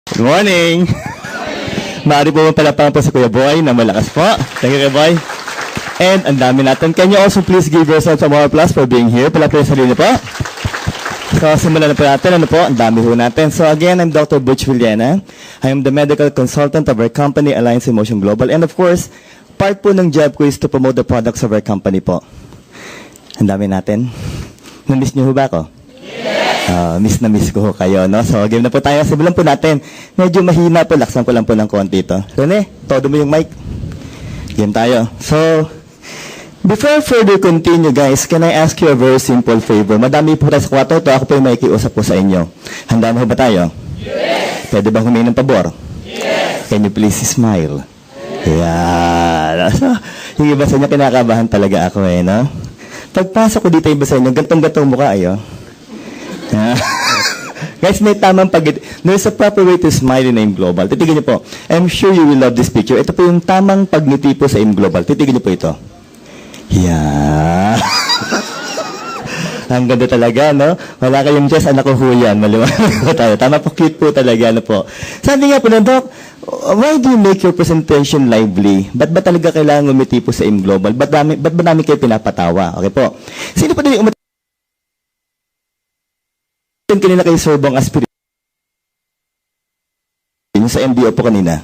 Good morning! Maaari po palapang po si Kuya Boy na malakas po. Thank you, Kuya Boy. And ang dami natin. Can you also please give yourself some more applause for being here? Palapang yung sarili po. So, simulan na po natin. Ano po? Ang dami po natin. So, again, I'm Dr. Butch Villena. I am the medical consultant of our company, Alliance Emotion Global. And of course, part po ng job ko is to promote the products of our company po. Ang dami natin. Na-miss niyo ba ako? Miss na miss ko kayo, no? So, game na po tayo. Simulan po natin. Medyo mahina po. Laksan ko lang po ng konti ito. Rene, todo mo yung mic. Game tayo. So, before I further continue, guys, can I ask you a very simple favor? Madami po tayo sa kwarto. Ito, ako po yung makikiusap po sa inyo. Handa mo ba tayo? Yes! Pwede bang humingi ng pabor? Yes! Can you please smile? Yeah. So, yung iba sa inyo, kinakabahan talaga ako no? Pagpasok ko dito, iba sa inyo, gantong-gantong mukha ayo. Guys, may tamang there's a proper way to smile in AIM Global. Titignan niyo po. I'm sure you will love this picture. Ito po yung tamang pagngiti po sa AIM Global. Titignan niyo po ito. Yeah. Ang ganda talaga, no? Wala kayong chest, anak ko huyan. Maliwanag tayo. Tama po, cute po talaga, ano po. Sabi nga po na, Doc, why do you make your presentation lively? Ba't ba talaga kailangan umiti po sa AIM Global? Ba't ba namin kayo pinapatawa? Okay po. Sino po na yung kanina kay Sir Bong Aspirin sa MBO po kanina?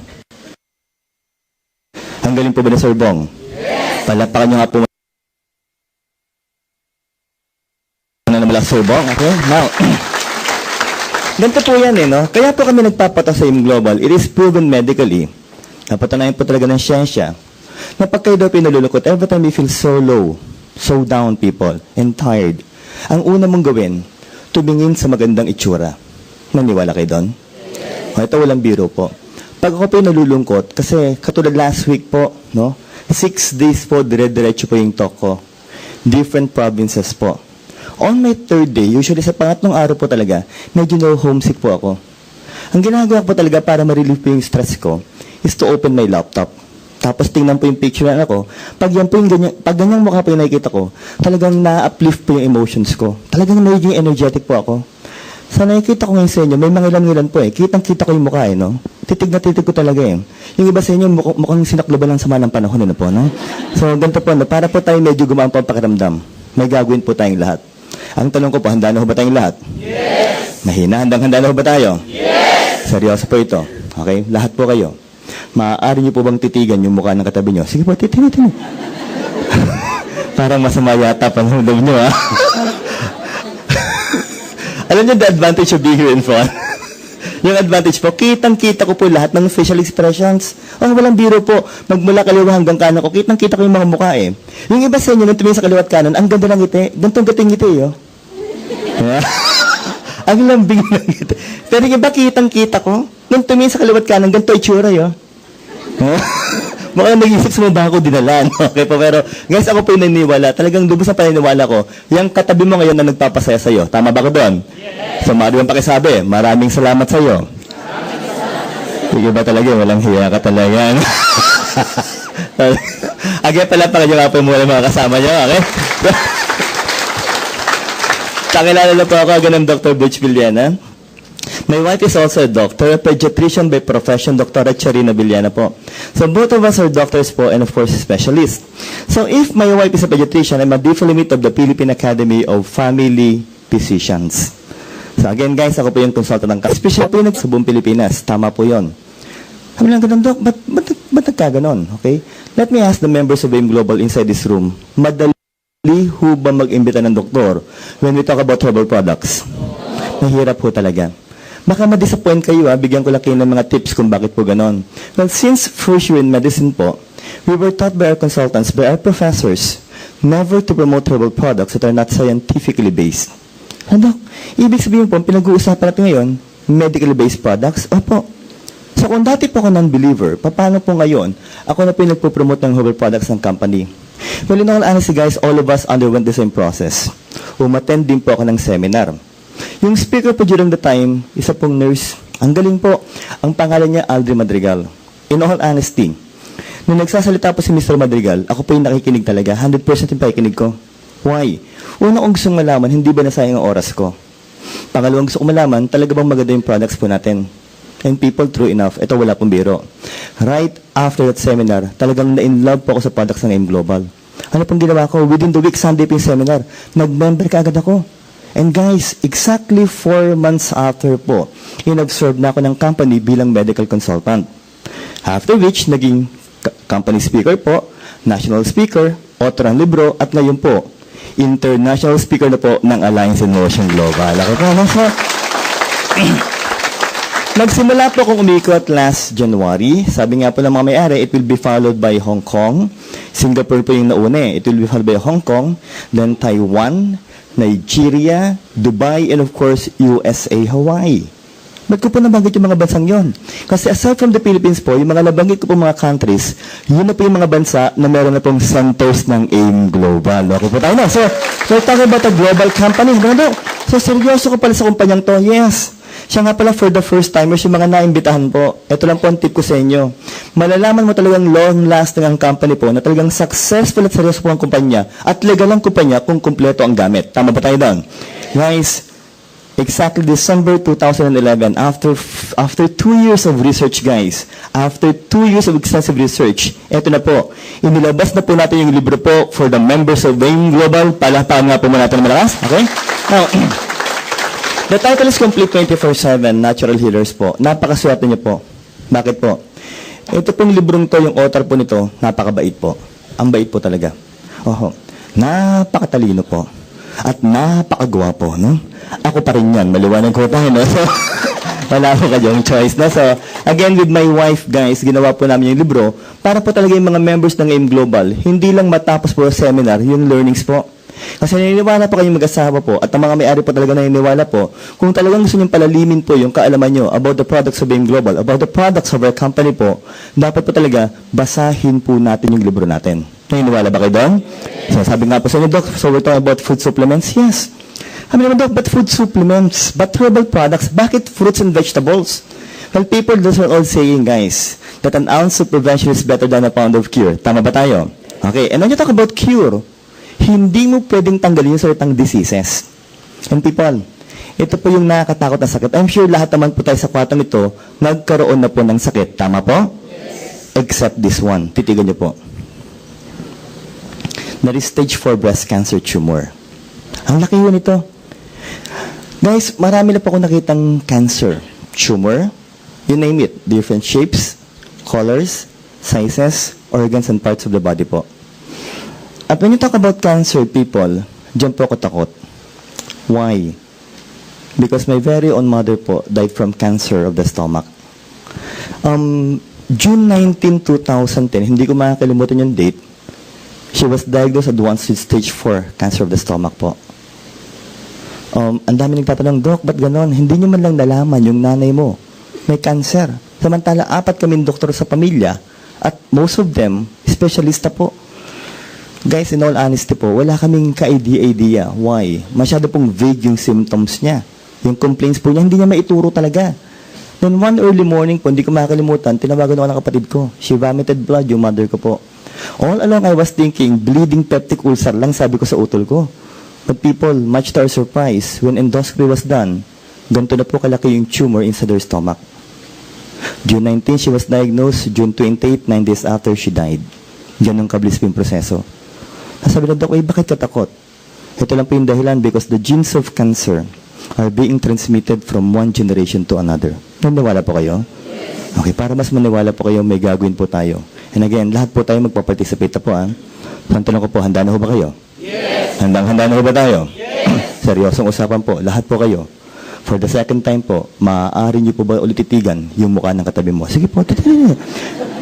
Ang galing po ba na Sir Bong? Yes! Palapakan nyo nga po na mala Sir Bong. Okay? Now, ganito po yan no? Kaya po kami nagpapata sa AIM Global. It is proven medically. Napatunayan po talaga ng siyensya na pag kayo daw pinalulukot, every time you feel so low, so down people, and tired, ang una mong gawin, tumingin sa magandang itsura. Naniwala kayo doon? Yes. Ito walang biro po. Pag ako po nalulungkot, kasi katulad last week po, no? 6 days po, dire-diretso po yung talk ko. Different provinces po. On my third day, usually sa pangatlong araw po talaga, medyo homesick po ako. Ang ginagawa ko po talaga para ma-relieve po yung stress ko, is to open my laptop. Tapos tingnan po yung picture na ako. Pag yan po yung ganyan, pag ganyang mukha po yung nakikita ko, talagang na-uplift po yung emotions ko. Talagang naging energetic po ako. So nakikita ko ngayon sa inyo, may mga ilan-ilan po Kitang-kita ko yung mukha no? Titig na titig ko talaga Yung iba sa inyo, mukhang sinakloban lang sama ng panahon po, no? So ganito po, no? Para po tayo medyo gumaan po ang pakiramdam. May gagawin po tayong lahat. Ang tanong ko po, handa na ho ba tayong lahat? Yes! Mahina, handa na ho ba tayo? Yes! Seryoso po ito. Okay? Lahat po kayo. Maaari niyo po bang titigan yung mukha ng katabi niyo? Sige po, titignan. Parang masama yata panghulog niyo, ha? Alam niyo the advantage of being here in front? Yung advantage po, kitang-kita ko po lahat ng facial expressions. Walang biro po. Magmula kaliwa hanggang kanan ko, kitang-kita ko yung mga mukha Yung iba sa inyo, nung tumingin sa kaliwa at kanan, ang ganda ng ngiti. Gantong-gating ngiti, Ang lambing ng ngiti. Pero yung iba, kitang-kita ko, nung tumingin sa kaliwa at kanan, ganito itsura, Mukhang nag-isip sa mga bako dinala. Okay po, pero guys, ako po yung naniniwala. Talagang lubos ang paniniwala ko. Yung katabi mo ngayon na nagpapasaya sa'yo. Tama ba ko doon? Yes. So, Mario ang pakisabi. Maraming salamat sa'yo. Sige ba talaga? Walang hiya ka talaga. Again, pala pa kayo nga po muna mga kasama niyo. Okay? Kakilala na po ako. Ganun Dr. Butch Villena. My wife is also a doctor, a pediatrician by profession, Dr. Charina Villena po. So both of us are doctors po and of course specialists. So if my wife is a pediatrician, I'm a default of the Philippine Academy of Family Physicians. So again guys, ako po yung consultant ng special po sa buong Pilipinas. Tama po yun. Sabi lang ganun, Doc, ba't nagkaganon? Okay? Let me ask the members of AIM Global inside this room. Madali ho ba mag-imbita ng doktor when we talk about herbal products? Mahirap po talaga. Baka ma-disappoint kayo bigyan ko lang kayo ng mga tips kung bakit po ganon. Well, since first year in medicine po, we were taught by our consultants, by our professors, never to promote herbal products that are not scientifically based. Ano? Ibig sabihin po, pinag-uusapan natin ngayon, medically based products? Opo. So kung dati po ako non-believer, paano po ngayon, ako na po yung nagpo-promote ng herbal products ng company? Well, in all honesty guys, all of us underwent the same process. Umattend din po ako ng seminar. Yung speaker po during the time, isa pong nurse. Ang galing po. Ang pangalan niya, Aldrin Madrigal. In all honesty, nung nagsasalita po si Mr. Madrigal, ako po yung nakikinig talaga. 100% yung pakikinig ko. Why? Una kong gustong malaman, hindi ba nasayang ang oras ko? Pangalawang gusto ko malaman, talaga bang maganda yung products po natin? And people, true enough, ito wala pong biro. Right after that seminar, talagang na-in-love po ako sa products ng AIM Global. Ano pong ginawa ko? Within the week, Sunday po yung seminar, nag-member ka agad ako. And guys, exactly 4 months after po, in-observe na ako ng company bilang medical consultant. After which, naging company speaker po, national speaker, author ng libro, at ngayon po, international speaker na po ng Alliance in Motion Global. Ako po, so, nagsimula po akong umikot last January. Sabi nga po ng mga may-ari, it will be followed by Hong Kong. Singapore po yung nauna eh. It will be followed by Hong Kong, then Taiwan, Nigeria, Dubai, and of course, USA, Hawaii. Ba't ko po nabanggit yung mga bansang yon? Kasi aside from the Philippines po, yung mga nabanggit ko po mga countries, yun na po yung mga bansa na meron na pong centers ng AIM Global. Okay po tayo na. So, we're talking about a global company. So, seryoso ko pala sa kumpanyang to. Yes. Siya nga pala for the first timers, yung mga naimbitahan po. Ito lang po ang tip ko sa inyo. Malalaman mo talagang long-lasting ang company po na talagang successful at seryoso po ang kumpanya at legal ang kumpanya kung kumpleto ang gamit. Tama ba tayo doon? Guys, exactly December 2011, after 2 years of research, guys, after 2 years of extensive research, eto na po, inilabas na po natin yung libro po for the members of AIM Global. Palakpakan nga po muna natin malakas. Okay? Now, the title is Complete 24/7 Natural Healers po. Napakaswerte niyo po. Bakit po? Ito pong librong to, yung author po nito, napakabait po. Ang bait po talaga. Oho. Napakatalino po. At napakagwapo, no? Ako pa rin yan. Maliwanag ko tayo, no? So, wala po kayong choice, no? So, again, with my wife, guys, ginawa po namin yung libro para po talaga yung mga members ng AIM Global, hindi lang matapos po seminar, yung learnings po. Kasi naniniwala po kayong mag-asawa po at ang mga may-ari po talaga naniniwala po kung talagang gusto niyong palalimin po yung kaalaman nyo about the products of AIM Global, about the products of our company po, dapat po talaga basahin po natin yung libro natin. Naniniwala ba kayo doon? So, sabi nga po sa inyo, Doc, so we're talking about food supplements? Yes. Sabi naman, Doc, but food supplements, but herbal products, bakit fruits and vegetables? Well, people, those are all saying, guys, that an ounce of prevention is better than a pound of cure. Tama ba tayo? Okay, and when you talk about cure, hindi mo pwedeng tanggalin yung salitang diseases. And people, ito po yung nakakatakot na sakit. I'm sure lahat naman po tayo sa kwartong ito, nagkaroon na po ng sakit. Tama po? Yes. Except this one. Titigan niyo po. That is stage 4 breast cancer tumor. Ang laki yun ito. Guys, marami na po akong nakitang cancer tumor. You name it. Different shapes, colors, sizes, organs, and parts of the body po. At when you talk about cancer, people, dyan po ako takot. Why? Because my very own mother po died from cancer of the stomach. June 19, 2010, hindi ko makakalimutan yung date, she was diagnosed advanced with stage 4 cancer of the stomach po. Ang dami nagtatanong, Doc, ba't ganon? Hindi nyo man lang nalaman yung nanay mo may cancer. Samantala, 4 kaming doktor sa pamilya at most of them, specialista po. Guys, in all honesty po, wala kaming ka-idea. Why? Masyado pong vague yung symptoms niya. Yung complaints po niya, hindi niya maituro talaga. Then one early morning po, hindi ko makakalimutan, tinawagan ako ng kapatid ko. She vomited blood, yung mother ko po. All along I was thinking, bleeding peptic ulcer lang sabi ko sa utol ko. But people, much to our surprise, when endoscopy was done, ganito na po kalaki yung tumor inside her stomach. June 19, she was diagnosed. June 28, 9 days after she died. Ganun kabilis po yung proseso. Sabi na, Doc, bakit katakot? Ito lang po yung dahilan because the genes of cancer are being transmitted from one generation to another. Naniwala po kayo? Okay, para mas maniwala po kayo, may gagawin po tayo. And again, lahat po tayo magpa-participate na po. Ang tanong ko po, handa na ho ba kayo? Yes! Handa na ho ba tayo? Yes! Seryosong usapan po, lahat po kayo. For the second time po, maaari niyo po ba ulit titigan yung mukha ng katabi mo? Sige po, titigan.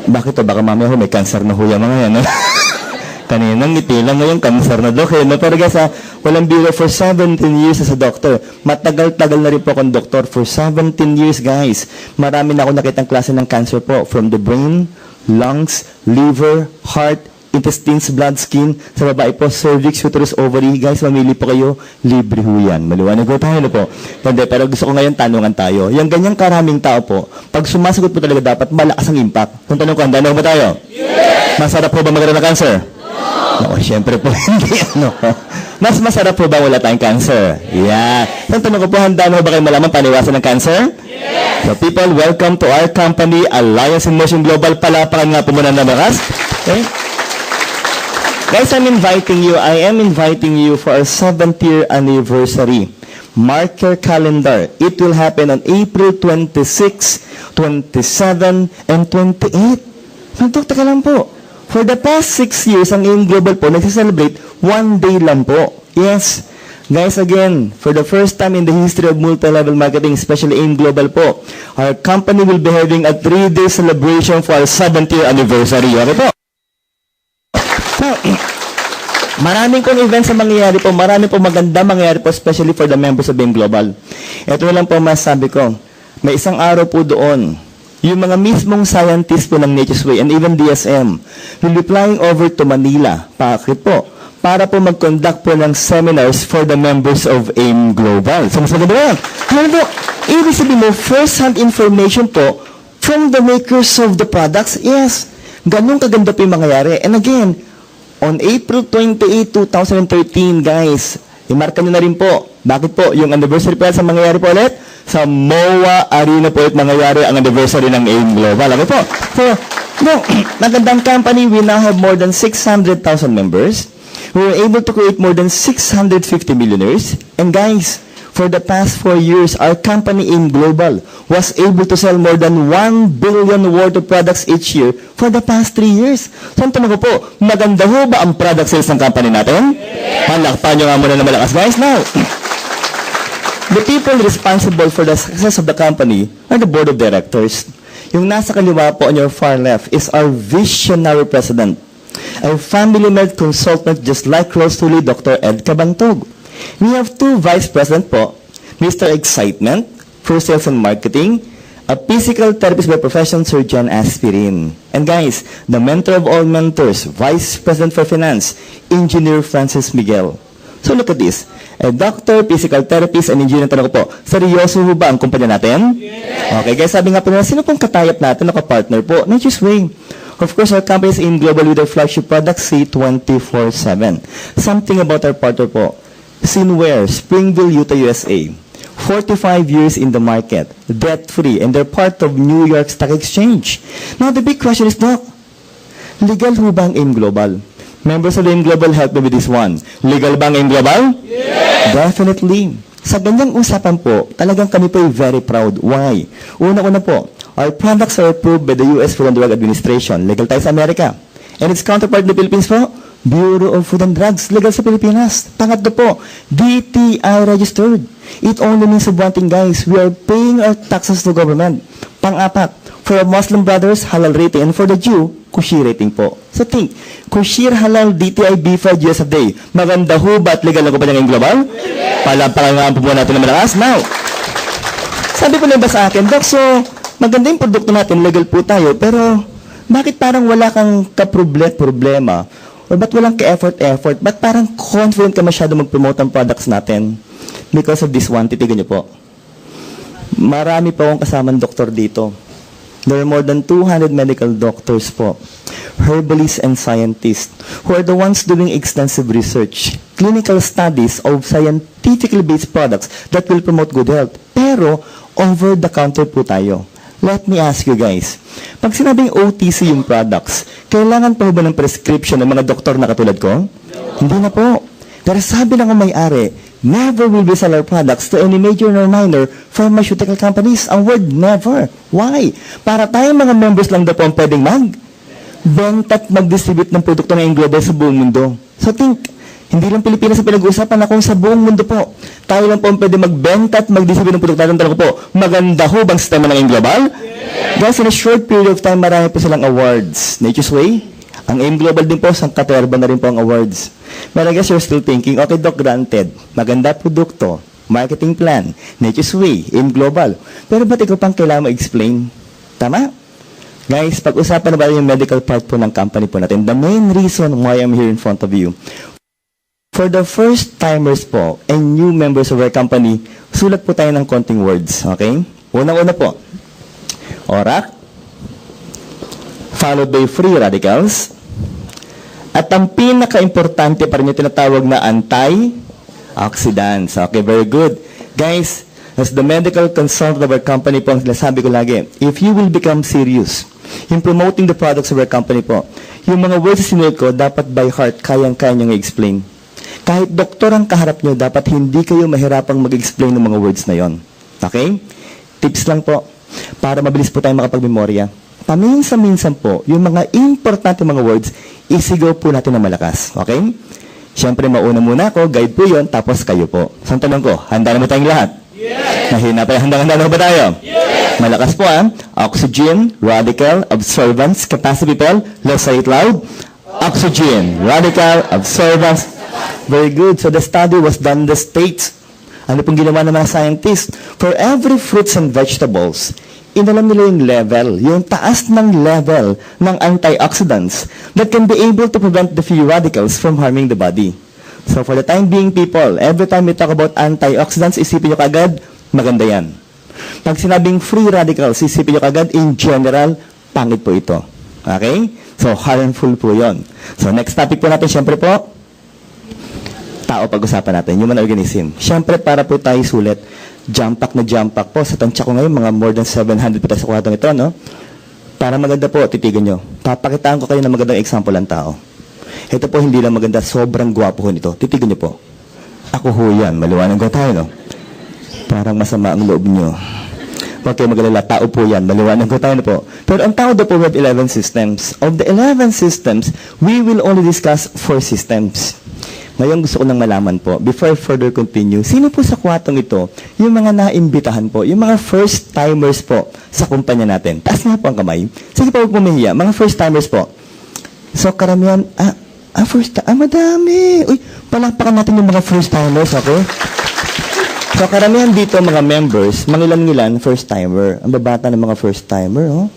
Bakit to? Baka mamaya ho, may cancer na ho yung mga yan. Kaninang ngiti lang ngayong cancer na, Dok. Pero guys, walang biro for 17 years as a doctor. Matagal-tagal na rin po akong doktor. For 17 years, guys. Marami na ako nakitang klase ng cancer po. From the brain, lungs, liver, heart, intestines, blood, skin. Sa babae po, cervix, uterus, ovary. Guys, mamili po kayo. Libre ho yan. Maliwanag po tayo na po. Pero gusto ko ngayon tanungan tayo. Yung ganyang karaming tao po, pag sumasagot po talaga dapat malakas ang impact. Kung tanong ko, handa na ba tayo? Yes! Masarap po ba magkaroon ng cancer? No, syempre po hindi. Ano? Mas masarap po ba wala tayong cancer? Yeah. Ang tanong ko po, handa mo ba kayo malaman paniwasan ng cancer? Yes! So people, welcome to our company, Alliance in Motion Global. Palapakan nga po muna na bakas. Okay? Guys, I am inviting you for our 7th year anniversary. Mark your calendar. It will happen on April 26, 27, and 28. Nagtukta ka lang po. For the past 6 years, ang AIM Global po nagsa-celebrate 1 day lang po. Yes. Guys, again, for the first time in the history of multi-level marketing, especially AIM Global po, our company will be having a 3-day celebration for our 7th year anniversary. Okay po? So, maraming pong events na mangyayari po, maraming pong maganda mangyayari po, especially for the members of AIM Global. Ito lang po masasabi ko. May isang araw po doon, yung mga mismong scientists po ng Nature's Way and even DSM will be flying over to Manila. Bakit po? Para po mag-conduct po ng seminars for the members of AIM Global. So, mas maganda yan. Ano po? Ibig sabihin mo, first-hand information po from the makers of the products. Yes, ganun kaganda po yung mangyayari. And again, on April 28, 2013, guys, imarka nyo na rin po. Bakit po? Yung anniversary po sa mangyayari po ulit? Sa MOA Arena po ulit mangyayari ang anniversary ng AIM Global. Okay po? So, no, magandang company, we now have more than 600,000 members. We were able to create more than 650 millionaires. And guys, for the past 4 years, our company AIM Global was able to sell more than 1 billion worth of products each year for the past 3 years. So, ang tanong ko po, maganda ho ba ang product sales ng company natin? Yes. Palakpan nyo nga muna na malakas, guys. Now, the people responsible for the success of the company are the board of directors. Yung nasa kaliwa po on your far left is our visionary president, a family-led consultant just like Rosely, Dr. Ed Cabantog. We have 2 vice president po, Mr. Excitement for sales and marketing, a physical therapist by profession, Sir John Aspirin. And guys, the mentor of all mentors, vice president for finance, Engineer Francis Miguel. So look at this. A doctor, physical therapist, and engineer. Tanong ko po, seryoso ho ba ang kumpanya natin? Yes. Okay guys, sabi nga po nila, sino pong katayap natin, nakapartner po? Nature's Way. Of course, our company is AIM Global with our flagship product, C24/7. Something about our partner po. Sinware, Springville, Utah, USA. 45 years in the market, debt-free, and they're part of New York Stock Exchange. Now, the big question is, Doc, legal ho ba ang AIM Global? Members of AIM Global, help me with this one. Legal ba ang AIM Global? Yes! Definitely. Sa ganyang usapan po, talagang kami po ay very proud. Why? Una-una po, our products are approved by the U.S. Food and Drug Administration. Legal tayo sa Amerika. And its counterpart in the Philippines po, Bureau of Food and Drugs. Legal sa Pilipinas. Pangatlo po, DTI registered. It only means of one thing, guys. We are paying our taxes to government. Pang-apat, for our Muslim brothers, halal rating. And for the Jew, Kushi rating po. So think, Kushir halal DTI B5 US a day. Maganda ho ba at legal na ko pa niyang global? Yes. Palapakangaan po natin na malakas. Now, sabi po lang ba sa akin, Doc, so maganda yung produkto natin, legal po tayo, pero bakit parang wala kang problema? Or ba't walang ka-effort? Ba't parang confident ka masyado mag-promote ang products natin? Because of this one, titigan niyo po. Marami pa akong kasamang doktor dito. There are more than 200 medical doctors po, herbalists and scientists who are the ones doing extensive research, clinical studies of scientifically based products that will promote good health. Pero, over-the-counter po tayo. Let me ask you guys, pag sinabing OTC yung products, kailangan pa ba ng prescription ng mga doktor na katulad ko? No. Hindi na po. Pero sabi ng may-ari, never will we sell our products to any major or minor pharmaceutical companies. Ang word never. Why? Para tayong mga members lang daw po ang pwedeng benta at mag-distribute ng produkto ng AIM Global sa buong mundo. So think, hindi lang Pilipinas ang pinag-uusapan, akong sa buong mundo po. Tayo lang po ang pwede magbenta at mag-distribute ng produkto natin. Tanong ko po, maganda ho bang sistema ng AIM Global? Yes. Guys, in a short period of time, marami po silang awards. Nature's Way, ang AIM Global din po, sang katerba na rin po ang awards. But I guess you're still thinking, okay Doc, granted, maganda produkto, marketing plan, Nature's Way, AIM Global. Pero ba't ikaw pang kailangan ma-explain? Tama? Guys, pag-usapan na ba yung medical part po ng company po natin? The main reason why I'm here in front of you, for the first timers po and new members of our company, sulat po tayo ng konting words, okay? Unang-una po, ORAC, followed by free radicals, At ang pinaka-importante pa rin yung tinatawag na antioxidants. Okay, very good. Guys, as the medical consultant of our company po, ang sinasabi ko lagi, if you will become serious in promoting the products of our company po, yung mga words na sinulat ko, dapat by heart, kayang-kaya nyo i-explain. Kahit doktor ang kaharap nyo, dapat hindi kayo mahirapang mag-explain ng mga words na yon. Okay? Tips lang po, para mabilis po tayong makapag-memorya. Paminsan-minsan po, yung mga importante mga words, isigaw po natin na malakas. Okay? Siyempre, mauna muna ako, guide po yon, tapos kayo po. So, ang tanong ko, handa na ba tayong lahat? Yes! Mahina pa, handa na ba tayo? Yes! Malakas po oxygen, radical, absorbance, capacity people, let's say it loud. Oxygen, radical, absorbance. Very good. So the study was done in the States. Ano pong ginawa ng mga scientists? For every fruits and vegetables, inalam nila yung level, yung taas ng level ng antioxidants that can be able to prevent the free radicals from harming the body. So for the time being, people, every time we talk about antioxidants, isipin nyo kagad, maganda yan. Pag sinabing free radicals, isipin nyo kagad, in general, pangit po ito. Okay? So, harmful po yon. So, next topic po natin, syempre po, tao pag-usapan natin, human organism. Syempre, para po tayo sulit, jump pack po. Sa tansya ko ngayon, mga more than 700 po tayo sa kwartong ito, no? Para maganda po, titigan nyo. Papakitaan ko kayo ng magandang example ng tao. Ito po, hindi lang maganda, sobrang gwapo ho nito. Titigan nyo po. Ako ho yan, maliwanag ko tayo, no? Parang masama ang loob nyo. Huwag kayo mag-alala, tao po yan, maliwanag ko tayo na po. Pero ang tao daw po, we have 11 systems. Of the 11 systems, we will only discuss 4 systems. Ngayon gusto ko nang malaman po, before I further continue, sino po sa kwatong ito, yung mga naimbitahan po, yung mga first-timers po sa kumpanya natin? Taas nga po ang kamay. Sige po, huwag pumihiya. Mga first-timers po. So, karamihan, madami. Uy, palakpakan natin yung mga first-timers, okay? So, karamihan dito, mga members, mangilan-ngilan, first-timer. Ang babata ng mga first-timer, oh.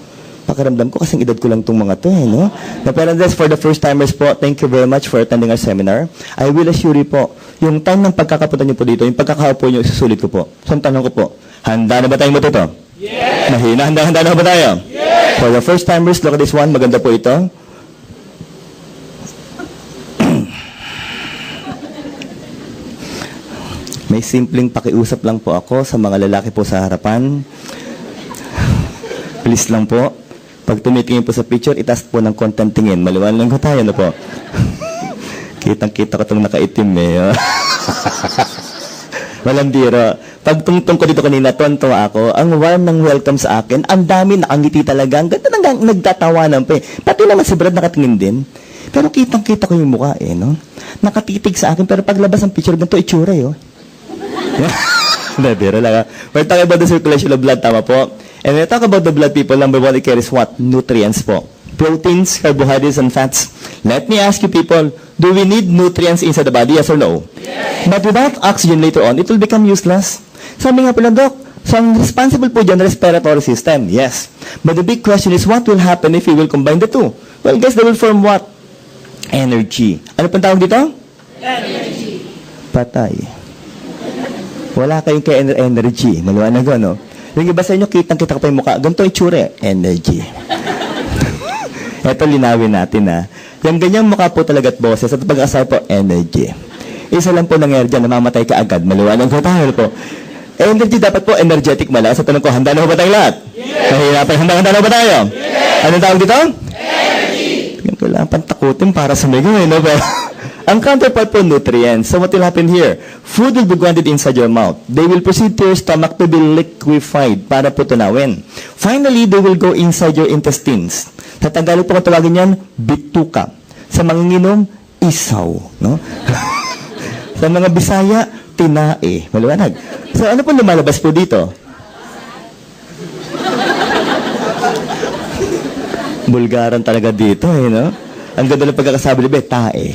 Pakiramdam ko, kasing edad ko lang itong mga to, no? Pero that's for the first-timers po, thank you very much for attending our seminar. I will assure you po, yung time ng pagkakapunta niyo po dito, yung pagkakaupo niyo, isusulit ko po. So, ang tanong ko po, handa na ba tayong matuto? Yes! Mahina, handa na ba tayo? Yes! For the first-timers, look at this one, maganda po ito. May simpleng pakiusap lang po ako sa mga lalaki po sa harapan. Please lang po. Pag tumitingin po sa picture, itaas po ng konting tingin. Maliwanag ko tayo na po. Kitang-kita ko itong nakaitim eh. Walang biro. Pag tungtong ko dito kanina, tuwan-tuwa ako. Ang warm ng welcome sa akin. Ang dami nakangiti talaga. Ang ganda nang nagtatawanan pa eh. Pati naman si Brad nakatingin din. Pero kitang-kita ko yung mukha eh. No? Nakatitig sa akin. Pero paglabas ng picture, ganito itsura eh. Biro lang. We're talking about the circulation of blood. Tama po. And when we talk about the blood, people, number one, it carries what? Nutrients po. Proteins, carbohydrates, and fats. Let me ask you, people, do we need nutrients inside the body? Yes or no? Yes. But without oxygen later on, it will become useless. Sabi nga po lang, Doc, so ang responsible po dyan, respiratory system. Yes. But the big question is, what will happen if we will combine the two? Well, guys, they will form what? Energy. Ano pang tawag dito? Energy. Patay. Wala kayong energy. Maliwanag ko, no? Yung iba sa inyo, kitang-kita ko pa yung mukha. Ganito yung tsure. Energy. Ito, linawin natin, ha. Yung ganyang mukha po talaga at boses at pag-asal po, energy. Isa lang po nangyari dyan, namamatay ka agad. Maliwanag ko tayo po. Energy dapat po, energetic malakas. Sa tanong ko, handa na ba tayong lahat? Yes! Kahirapan, handa na ba tayo? Yes! Anong tawag dito? Energy! Yan ko lang, pantakutin para sa mga no? Ang counterpart po, nutrients. So what will happen here? Food will be grounded inside your mouth. They will proceed to your stomach to be liquefied para po tunawin. Finally, they will go inside your intestines. Sa Tagalog po kung tawagin yan, bituka. Sa manginginom, isaw. No? Sa mga Bisaya, tinae. Maliwanag. So ano po lumalabas po dito? Bulgaran talaga dito, eh, no? Ang ganda ng pagkakasabi nila, tae.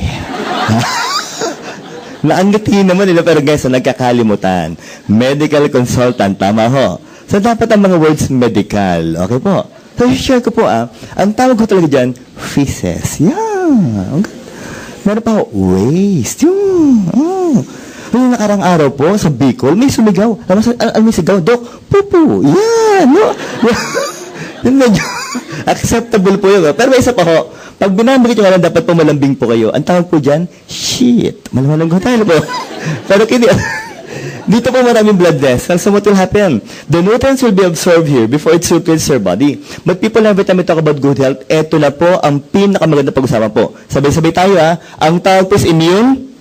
Naangiti naman nila, pero guys, nagkakalimutan. Medical consultant, tama ho. So, dapat ang mga words medical. Okay po. So, share ko po, ang tawag ko talaga dyan, feces. Yeah. Meron pa ho, waste. Yung nakarang araw po, sa Bicol, may sumigaw. May sigaw, Dok, pupu. Yeah, no? Yun medyo acceptable po yun. Pero may isa pa ho, pag binabagit nyo nga lang, dapat po malambing po kayo. Ang tawag po dyan, shit. Malamanang tayo po. Pero kini, dito po maraming blood vessels. So what will happen? The nutrients will be absorbed here before it circulates your body. But people every time we talk about good health, eto na po ang pinakamaganda pag-usapan po. Sabay-sabay tayo ha. Ang tawag po is immune.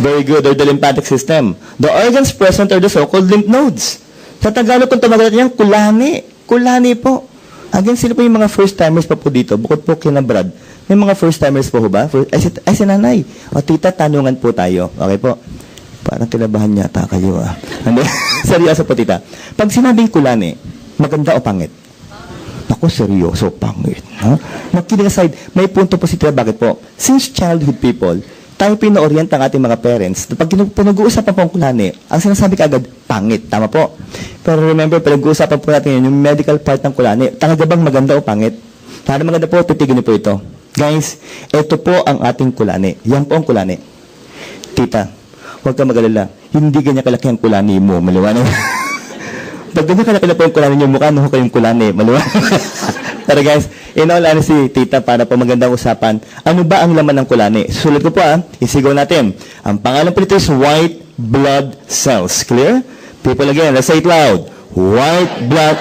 Very good. Or the lymphatic system. The organs present are the so-called lymph nodes. Sa Tagalog kung tumagal niyan, kulani. Kulani po. Again, sino po yung mga first-timers pa po dito? Bukod po kina Brad. May mga first-timers po ba? Ay, si nanay. O tita, tanungan po tayo. Okay po. Parang kinabahan yata kayo ah. Seryoso po tita. Pag sinabing kulani, maganda o pangit? Ako, seryoso, pangit. Huh? Kidding aside, may punto po si tita. Bakit po? Since childhood people, tayo pina-orient ang ating mga parents. Pag pinag-uusapan po ang kulani, ang sinasabi kaagad, pangit. Tama po. Pero remember, pinag-uusapan po natin yun, yung medical part ng kulani. Talaga bang maganda o pangit? Para maganda po, titigin niyo po ito. Guys, ito po ang ating kulani. Yan po ang kulani. Tita, huwag ka mag-alala. Hindi ganyan kalaki ang kulani mo. Maliwanag. Pag ganyan kalaki na po yung kulani niyo, mukha na ho kayong kulani. Maliwanag. Pero guys, in all honesty, tita, para po magandang usapan, ano ba ang laman ng kulani? Sulit ko po isigaw natin. Ang pangalan po nito is white blood cells. Clear? People again, let's say it loud. White blood.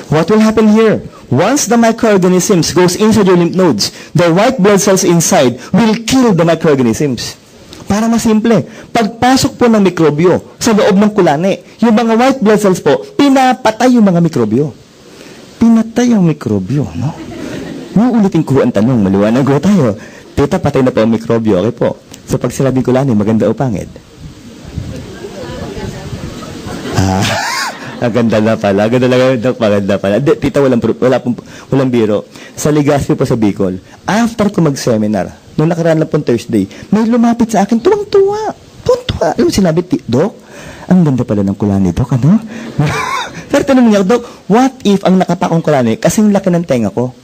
What will happen here? Once the microorganisms goes inside your lymph nodes, the white blood cells inside will kill the microorganisms. Para mas simple, pagpasok po ng mikrobyo sa loob ng kulani, yung mga white blood cells po, pinapatay yung mga mikrobyo. Pinatay ang mikrobyo, no? Uulitin ko ang tanong, maliwanag ko tayo. Tita, patay na po ang mikrobyo, okay po? So pag sinabing kulani, maganda o pangit? Maganda na pala. Maganda pala. Tita, walang biro. Sa Legazpi po sa Bicol, after ko mag-seminar, nung nakaraan na po Thursday, may lumapit sa akin, tuwang-tuwa. Tuwang-tuwa. Alam mo, sinabi, Dok, ang ganda pala ng kulani, Dok, ano? Pero tanong niya, Dok, what if ang nakapakong kulani, kasing laki ng tenga ko?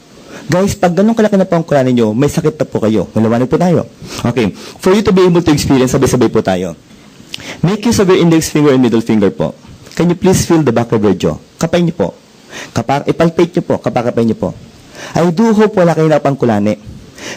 Guys, pag ganun kalaki na po ang kulani nyo, may sakit na po kayo. Malawanig po tayo. Okay. For you to be able to experience, sabay-sabay po tayo. Make use of your index finger and middle finger po. Can you please feel the back of your jaw? Kapay niyo po. Ipalpate niyo po. Kapakapay niyo po. I do hope wala kayo napang kulani.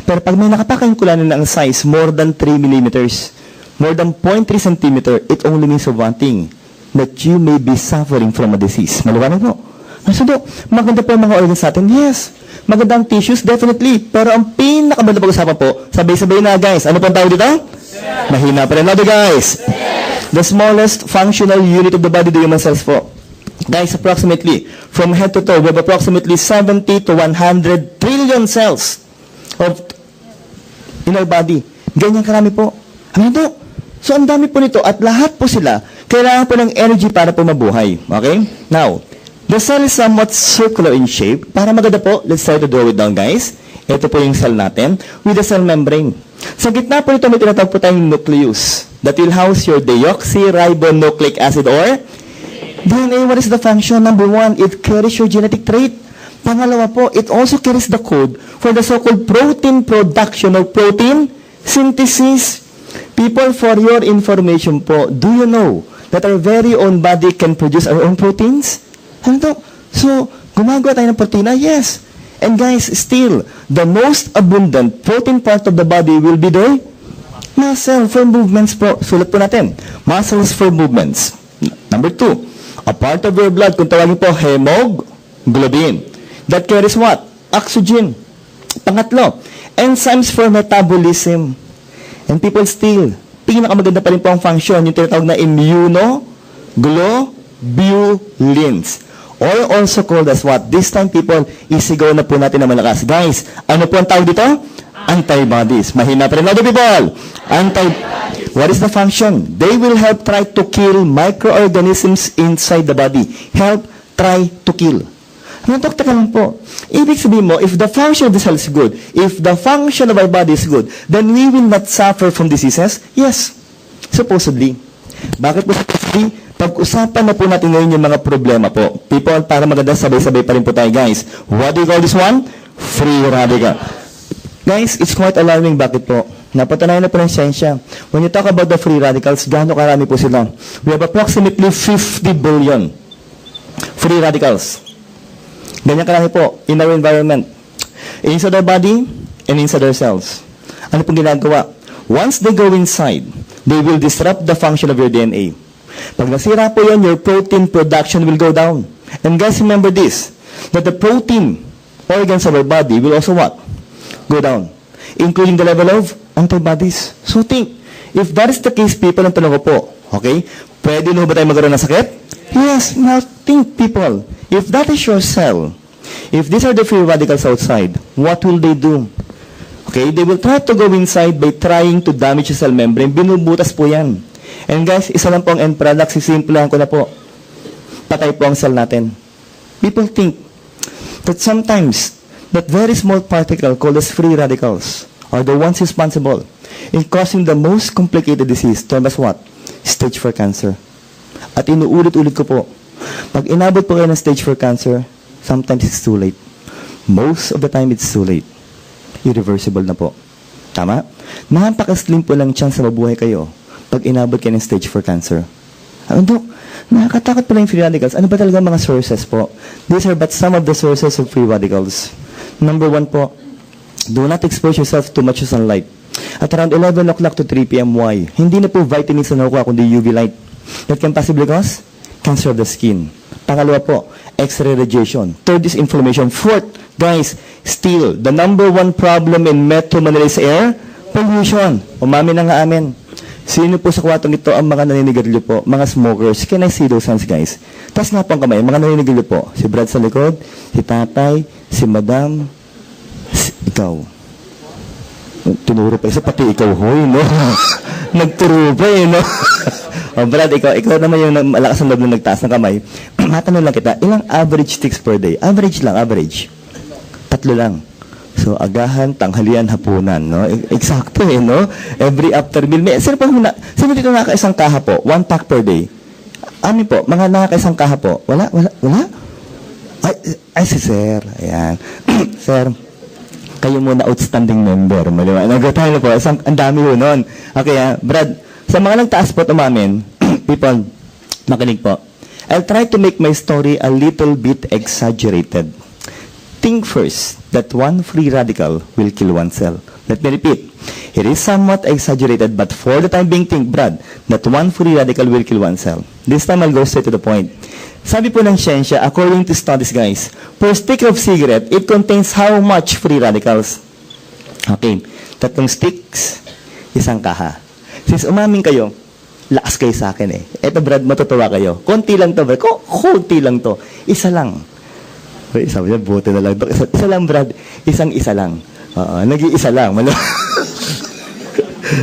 Pero pag may nakapakay yung kulani na ang size more than 3 millimeters, more than 0.3 centimeter, it only means of one thing, that you may be suffering from a disease. Maliwanag po. So, Dok, maganda po ang mga organs natin? Yes. Maganda ang tissues? Definitely. Pero ang pinakamaganda pag-usapan po, sabay-sabay na guys. Ano po ang tawag dito? Mahina pa rin. Another guys. The smallest functional unit of the body, the human cells po. Guys, approximately, from head to toe, we have approximately 70 to 100 trillion cells in our body. Ganyan karami po. Ano ito? So, ang dami po nito at lahat po sila, kailangan po ng energy para po mabuhay. Okay? Now, the cell is somewhat circular in shape. Para maganda po, let's try to draw it down, guys. Ito po yung cell natin with the cell membrane. Sa gitna po nito, may tinatawag po tayong nucleus that will house your deoxyribonucleic acid or DNA. What is the function? Number one, it carries your genetic trait. Pangalawa po, it also carries the code for the so-called protein production or protein synthesis. People, for your information po, do you know that our very own body can produce our own proteins? Ano to? So, gumagawa tayo ng proteina? Yes. And guys, still, the most abundant protein part of the body will be the muscle for movements po. Sulat po natin. Muscles for movements. Number two, a part of your blood, kung tawagin po, hemoglobin. That carries what? Oxygen. Pangatlo, enzymes for metabolism. And people still, pinakamaganda pa rin po ang function, yung tinatawag na immunoglobulins. Or also called as what? This time, people, isigaw na po natin na malakas. Guys, ano po ang tawag dito? Antibodies. Mahina pa rin. Other people, what is the function? They will help try to kill microorganisms inside the body. Help try to kill. Ano, doktor ka lang po. Ibig sabihin mo, if the function of the cell is good, if the function of our body is good, then we will not suffer from diseases? Yes. Supposedly. Bakit po supposedly? Pag-usapan na po natin ngayon yung mga problema po. People, para maganda, sabay-sabay pa rin po tayo, guys. What do you call this one? Free radical. Guys, it's quite alarming. Bakit po? Napatunayan na po ng siyensya. When you talk about the free radicals, gaano karami po sila? We have approximately 50 billion free radicals. Ganyan karami po in our environment. Inside our body and inside our cells. Ano pong ginagawa? Once they go inside, they will disrupt the function of your DNA. Pag nasira po yan, your protein production will go down. And guys, remember this, that the protein organs of our body will also what? Go down. Including the level of antibodies. So think, if that is the case, people, ang tanong ko po, okay, pwede na ba tayo magkaroon ng sakit? Yes. Now think, people, if that is your cell, if these are the free radicals outside, what will they do? Okay, they will try to go inside by trying to damage the cell membrane. Binubutas po yan. And guys, isa lang po ang end product, sisimplahan ko na po. Patay po ang cell natin. People think that sometimes that very small particle called as free radicals are the ones responsible in causing the most complicated disease, termed as what? Stage 4 cancer. At inuulit-ulit ko po, pag inabot po kayo ng stage 4 cancer, sometimes it's too late. Most of the time, it's too late. Irreversible na po. Tama? Napaka-slim po lang chance na mabuhay kayo pag inabot kayo ng stage 4 cancer. Dok, nakakatakot pala yung free radicals. Ano ba talaga mga sources po? These are but some of the sources of free radicals. Number 1 po, do not expose yourself too much to sunlight. At around 11 o'clock to 3 p.m. Why? Hindi na po vitamins na nakuha, kundi UV light. That can possibly cause cancer of the skin. Pangalawa po, X-ray radiation. Third is inflammation. Fourth, guys, still, the number 1 problem in Metro Manila is air pollution. Umamin na nga amin. Sino po sa kwartong ito ang mga naninigarilyo po? Mga smokers. Can I see those hands, guys? Taas nga po ang kamay. Mga naninigarilyo po. Si Brad sa likod, si tatay, si madam, ikaw. Tinuro pa isa, pati ikaw, hoy, no? Nagturo pa eh, no? O, Brad, ikaw naman yung malakas ang loob na nagtaas ng kamay. Matanong lang kita, ilang average sticks per day? Average lang, average. 3 lang. So, agahan, tanghalian, hapunan, no? Eksakto eh, no? Every after meal. Sino dito nakakaisang kaha po? 1 pack per day. Ano po? Mga nakakaisang kaha po? Wala? Ay, si Sir. Ayan. Sir, kayo muna outstanding member. Maliwanag tayo na po. Ang dami ho nun. Okay, Brad, sa mga nagtaas po umamin, people, makinig po. I'll try to make my story a little bit exaggerated. Think first that 1 free radical will kill 1 cell. Let me repeat. It is somewhat exaggerated, but for the time being, think, Brad, that 1 free radical will kill 1 cell. This time, I'll go straight to the point. Sabi po ng siyensya, according to studies, guys, per stick of cigarette, it contains how much free radicals? Okay. 3 sticks, 1 kaha. Since umamin kayo, lakas kayo sa akin eh. Eto, Brad, matutuwa kayo. Konti lang to, Brad. Konti lang to. 1 lang. Sabi niya, buti na lang. Isa lang, Brad. Isa lang. Nag-iisa lang.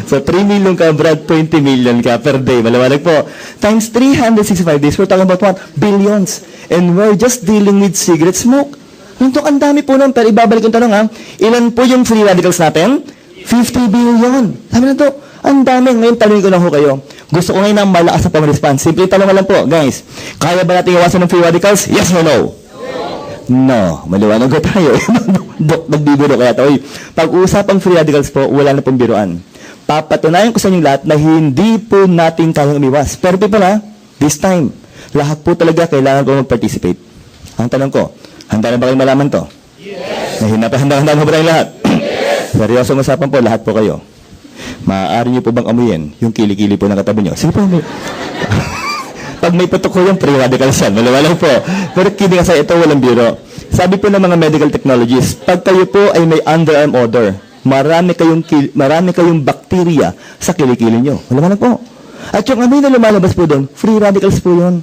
So, 3 million ka, Brad, 20 million ka per day. Malawanag po. Times 365 days, we're talking about what? Billions. And we're just dealing with cigarette smoke. Nandok, ang dami po nun. Pero ibabalik yung tanong, ha? Ilan po yung free radicals natin? 50 billion. Sabi na to, ang dami. Ngayon, tanongin ko lang ho kayo. Gusto ko ngayon ng malakas na pang-response. Simple tanong lang po, guys. Kaya ba natin iwasan ng free radicals? Yes or no? No, maliwanag ko tayo. Nagbibiro kaya ito. Pag-usapang free radicals po, wala na pong biruan. Papatunayan ko sa inyo lahat na hindi po natin kayang umiwas. Pero people this time, lahat po talaga kailangan ko mag-participate. Ang tanong ko, handa na ba kayong malaman to? Yes! Handa na ba tayong lahat? Yes! Seryosong usapan po, lahat po kayo. Maaari niyo po bang amuyin yung kilikili po ng katabi niyo? Sige po, pag may patok ko yung free radicals yan, maliwalang po. Pero kidding aside, ito walang biro. Sabi po ng mga medical technologies, pag kayo po ay may underarm odor, marami kayong bakterya sa kilikili nyo. Maliwalang po. At yung amoy na lumalabas po doon, free radicals po yun.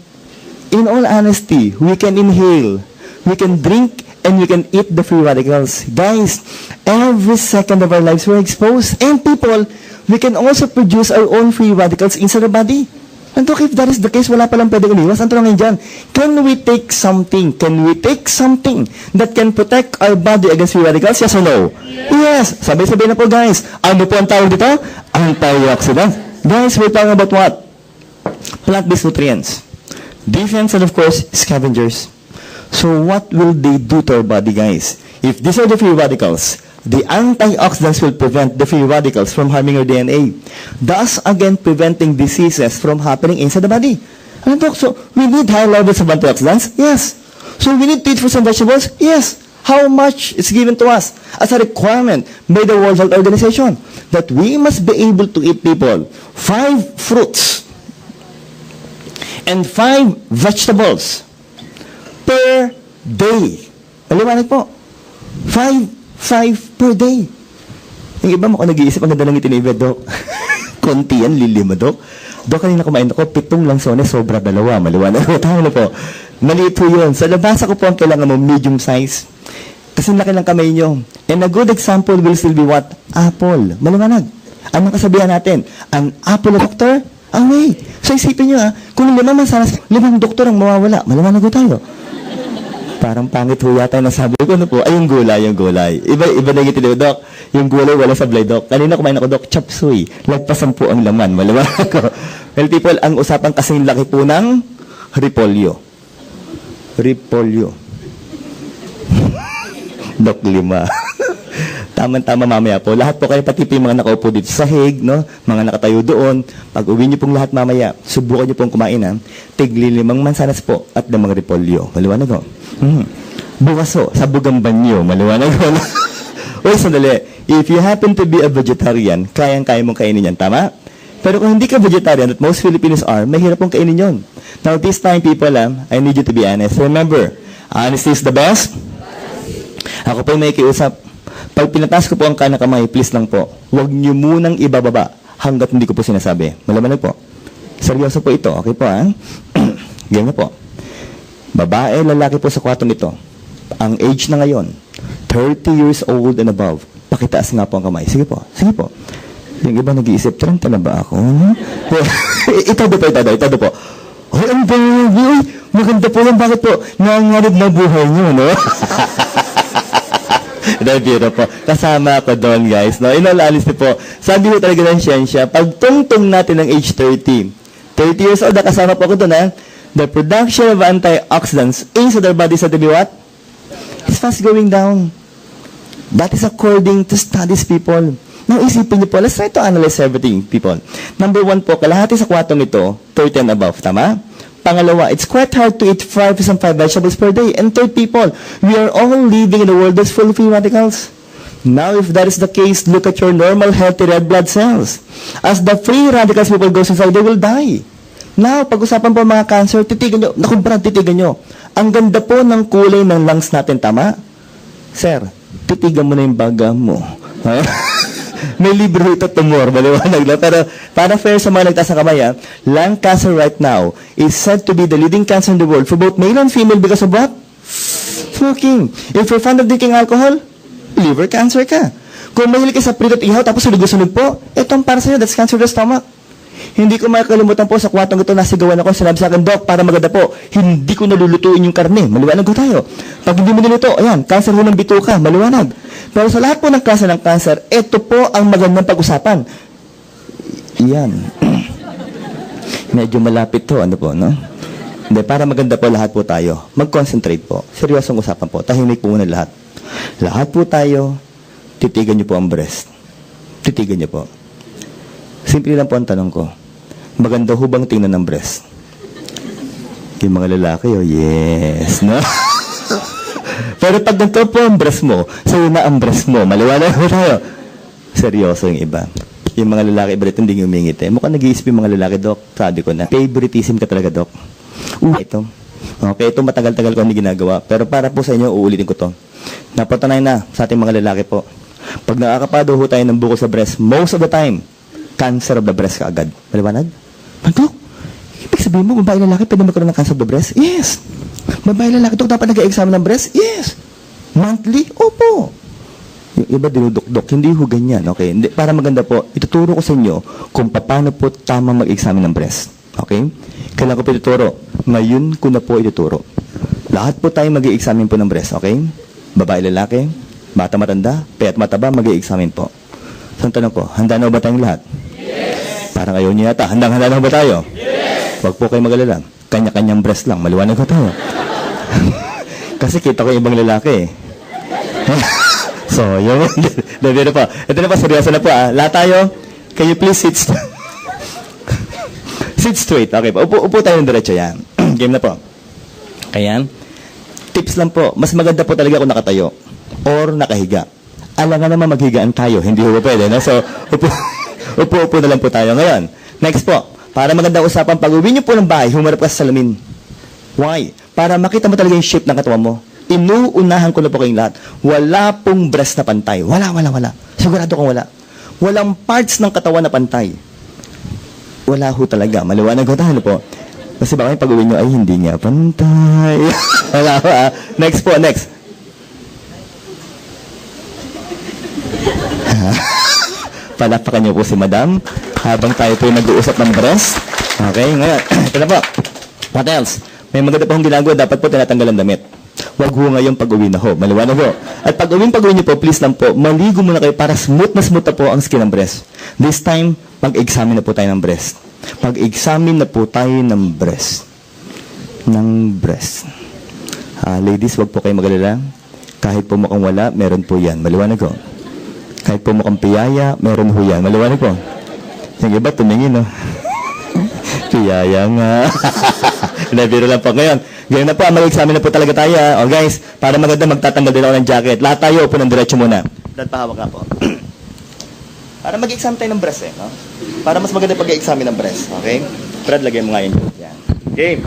In all honesty, we can inhale, we can drink, and we can eat the free radicals. Guys, every second of our lives we're exposed. And people, we can also produce our own free radicals inside our body. And look, if that is the case, wala palang pwede umiwas. Ang tanongin dyan, can we take something that can protect our body against free radicals? Yes or no? Yes. Sabay-sabay na po, guys. Ano po ang tawag dito? Antioxidant. Guys, we're talking about what? Plant-based nutrients. Defense and, of course, scavengers. So what will they do to our body, guys? If these are the free radicals, the antioxidants will prevent the free radicals from harming your DNA, thus again preventing diseases from happening inside the body. So we need high levels of antioxidants? Yes. So we need to eat fruits and vegetables? Yes. How much is given to us as a requirement by the World Health Organization? That we must be able to eat, people, 5 fruits and 5 vegetables per day. Maliwanag po. 5 per day. Yung iba mo nag-iisip, ang ganda ng ngiti ni Ibe, Dok. Konti yan, lilima, Dok. Dok, kanina kumain ako, 7 lansones, sobra 2. Maliwanag po. Tayo na po. Maliit po yun. Sa labasa ko po ang kailangan mo, medium size. Kasi laki ng kamay nyo. And a good example will still be what? Apple. Maliwanag. Anong kasabihan natin? An apple, doctor? Away. So isipin nyo kung 5 mansanas, 5 doktor ang mawawala. Maliwanag po tayo. Parang pangit ho yata yung nasabi ko, ano po? Ay, yung gulay. Iba na yung itinaw, Dok. Yung gulay, wala sablay, Dok. Kanina kumain ako, Dok, chop suey. Lagpasan po ang laman. Maliwanag ko. Well, people, ang usapan kasing laki po ng repolyo. Dok, 5. Tama-tama mamaya po. Lahat po kayo, pati po yung mga nakaupo dito sa hig, no? Mga nakatayo doon. Pag uwi niyo pong lahat mamaya, subukan niyo pong kumain, tigli 5 mansanas po at 5 repolyo. Maliwanag ko. Bukas sa bugang banyo. Maliwanag ko. Uy, sandali. If you happen to be a vegetarian, kayang-kaya mong kainin yan. Tama? Pero kung hindi ka vegetarian, at most Filipinos are, mahirap pong kainin yon. Now, this time, people, I need you to be honest. Remember, honesty is the best. Ako po may kiusap. Pag pinatas ko po ang kanang kamay, please lang po, huwag niyo munang ibababa hanggat hindi ko po sinasabi. Malaman po. Seryoso po ito. Okay po, Ganyan po. Babae, lalaki po sa kwartong ito. Ang age na ngayon, 30 years old and above. Pakitaas nga po ang kamay. Sige po. Yung iba nag-iisip, 30 na ba ako? Itado po. Ay, ang baby. Maganda po yan. Bakit po? Nangangarib na buhay niyo, no? Biro po. Kasama ako doon, guys. No? In all honesty po, sabi ko talaga ng siyensya, pag tungtong natin ng age 30 years old, kasama po ako doon, the production of antioxidants inside our body said to be what? It's fast going down. That is according to studies, people. Now, isipin niyo po, let's try to analyze everything, people. Number 1 po, kalahati sa kwatong ito, 30 and above, tama? Pangalawa, it's quite hard to eat 5 and 5 vegetables per day. And third, people, we are all living in a world that's full of free radicals. Now, if that is the case, look at your normal, healthy red blood cells. As the free radicals people goes inside, they will die. Now, pag-usapan po mga cancer, titigan nyo. Naku, Brad, titigan nyo. Ang ganda po ng kulay ng lungs natin, tama? Sir, titigan mo na yung baga mo. May libro ito, tumor, maliwanag lang. Pero para fair sa mga nagtaas ng kamay, lung cancer right now is said to be the leading cancer in the world for both male and female because of what? Smoking. If you're fond of drinking alcohol, liver cancer ka. Kung mahilig ka sa prito at ihaw, tapos sunog-sunog po, itong para sa'yo, that's cancer of the stomach. Hindi ko makakalimutan po sa kwatong ito, nasigawan ako, sinabi sa akin, Doc, para maganda po, hindi ko nalulutuin yung karne. Maliwanag ko tayo. Pag hindi mo niluto, ayan, cancer ho ng bituka, maliwanag. Pero sa lahat po ng klase ng cancer, ito po ang magandang pag-usapan. Iyan. Medyo malapit to, ano po, no? Hindi, para maganda po lahat po tayo. Mag-concentrate po. Seryosong usapan po. Tahimik po muna lahat. Lahat po tayo, titigan niyo po ang breast. Titigan niyo po. Simple lang po ang tanong ko. Maganda ho bang tingnan ng breast? Yung mga lalaki, yes, no? Pero pag ganito po ang breast mo, sa'yo na ang breast mo, maliwanag mo tayo. Seryoso yung iba. Yung mga lalaki, iba rito hindi humingit. Mukhang nag-iisip yung mga lalaki, Doc. Sabi ko na, favoritism ka talaga, Doc. Ito. Okay, ito matagal-tagal ko hindi ginagawa. Pero para po sa inyo, uulitin ko to. Napatunay na sa ating mga lalaki po. Pag nakakapado ho tayo ng buko sa breast, most of the time, cancer of the breast ka agad. Maliwanag? Dok, ibig sabihin mo, babae lalaki, pwede magkaroon ng cancer of the breast? Yes. Babae lalaki, Dok, dapat nag-examine ng breast? Yes. Monthly? Opo. Yung iba dinudok-dok, hindi ho ganyan. Okay? Hindi, para maganda po, ituturo ko sa inyo kung paano po tama mag-examine ng breast. Okay? Kailan ko po ituturo? Ngayon ko na po ituturo. Lahat po tayo mag-examine po ng breast. Okay? Babae lalaki, bata matanda, payat mataba, mag-examine po. So, ang tanong ko, handa na ba tayong lahat? Yes. Parang ayaw niyo yata. Handang-handa na ba tayo? Yes. Huwag po kayo mag-alala. Kanya-kanyang breast lang. Maliwanag ko tayo. Kasi kita ko yung ibang lalaki. So, yun. Dito po. Ito na po, seryoso na po. Lahat tayo, can you please sit sit straight. Okay po. Upo tayo ng diretso yan. Game na po. Kaya, tips lang po, mas maganda po talaga kung nakatayo or nakahiga. Alangan naman maghigaan tayo, hindi po pwede. No? So, upo na lang po tayo. Ngayon, next po, para maganda usapan, pag uwi niyo po ng bahay, humarap ka sa salamin. Why? Para makita mo talaga yung shape ng katawan mo. Inuunahan ko na po kayong lahat. Wala pong breast na pantay. Wala. Sigurado kong wala. Walang parts ng katawan na pantay. Wala ho talaga. Maliwanag ho tayo po. Kasi baka yung pag-uwi nyo, ay hindi nga pantay. Wala ho ah. Next po, next. Palapakan niyo po si Madam habang tayo po nag-uusap ng breast. Okay, ngayon. Ito na po. What else? May maganda pa hong ginagawa. Dapat po tinatanggal ang damit. Huwag ho ngayong pag-uwi na ho. Maliwanag ho. At pag-uwi niyo po, please lang po, maligo muna kayo para smooth na po ang skin ng breast. This time, mag-examine na po tayo ng breast. Pag-examine na po tayo ng breast. Ladies, huwag po kayo mag-alala. Kahit po mukhang wala, meron po yan. Maliwanag ho. Kahit po mukhang piyaya, meron ho yan. Maliwanag po. Yung iba, tumingin, no? Piyaya nga. Nabiro lang po. Ngayon na po, mag-examine na po talaga tayo. O guys, para maganda, magtatanggal din ako ng jacket. Lahat tayo, upo ng diretso muna. Dahil pahawak na po. Para mag-examine tayo ng breast, no? Para mas maganda pag-examine ng breast, okay? Brad, lagay mo nga yun. Yan. Game.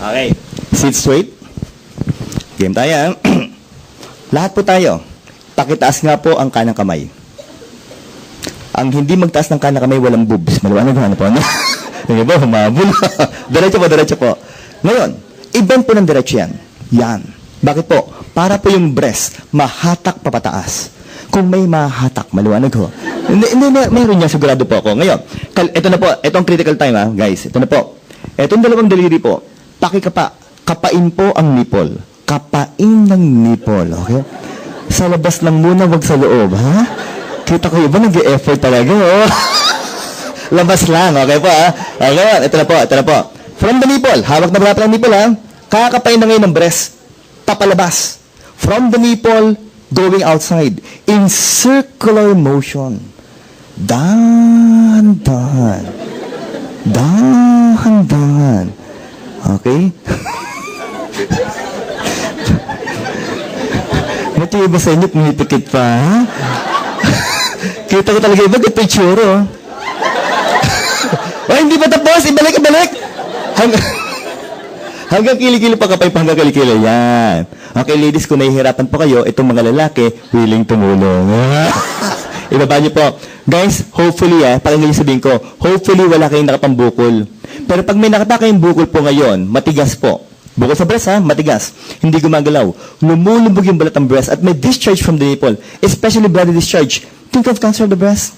Okay. Sit straight. Game tayo. Lahat po tayo. Pakitaas nga po ang kanang kamay. Ang hindi magtaas ng kanang kamay, walang boobs. Maliwanag ano po, no? Hindi ba, humabol. Diretso po. Ngayon, i-bend po ng diretso yan. Yan. Bakit po? Para po yung breast, mahatak papataas. Kung may mahatak, maliwanag ho. Hindi, meron niya, sigurado po ako. Ngayon, ito na po, ito ang critical time ha, guys. Ito na po. Itong dalawang daliri po, kapain po ang nipple. Kapain ng nipple, okay? Sa labas lang muna, wag sa loob, ha? Kita ko iba, nag-e-effort talaga, oh. Labas lang, okay po, ha? Okay, ito na po. From the nipple, hawak na brato ng nipple, ha? Kakapain na ngayon ng breast, papalabas. From the nipple, going outside, in circular motion. Dahan-dahan. Okay? Mati ba sa inyo, pumipikit pa, ha? Kita ko talaga iba, ito yung tsuro. Oh, hindi pa tapos, ibalik. Hanggang kilikili pa kapay pa hanggang kilikili. Yan. Okay, ladies, kung nahihirapan po kayo, itong mga lalaki, willing tumulong. Ibaba niyo po. Guys, hopefully, pakinggan sabihin ko, hopefully wala kayong nakapambukol. Pero pag may nakata kayong bukol po ngayon, matigas po. Bukol sa breast, matigas. Hindi gumagalaw. Lumulubog yung balat ng breast at may discharge from the nipple, especially bloody discharge. Think of cancer of the breast.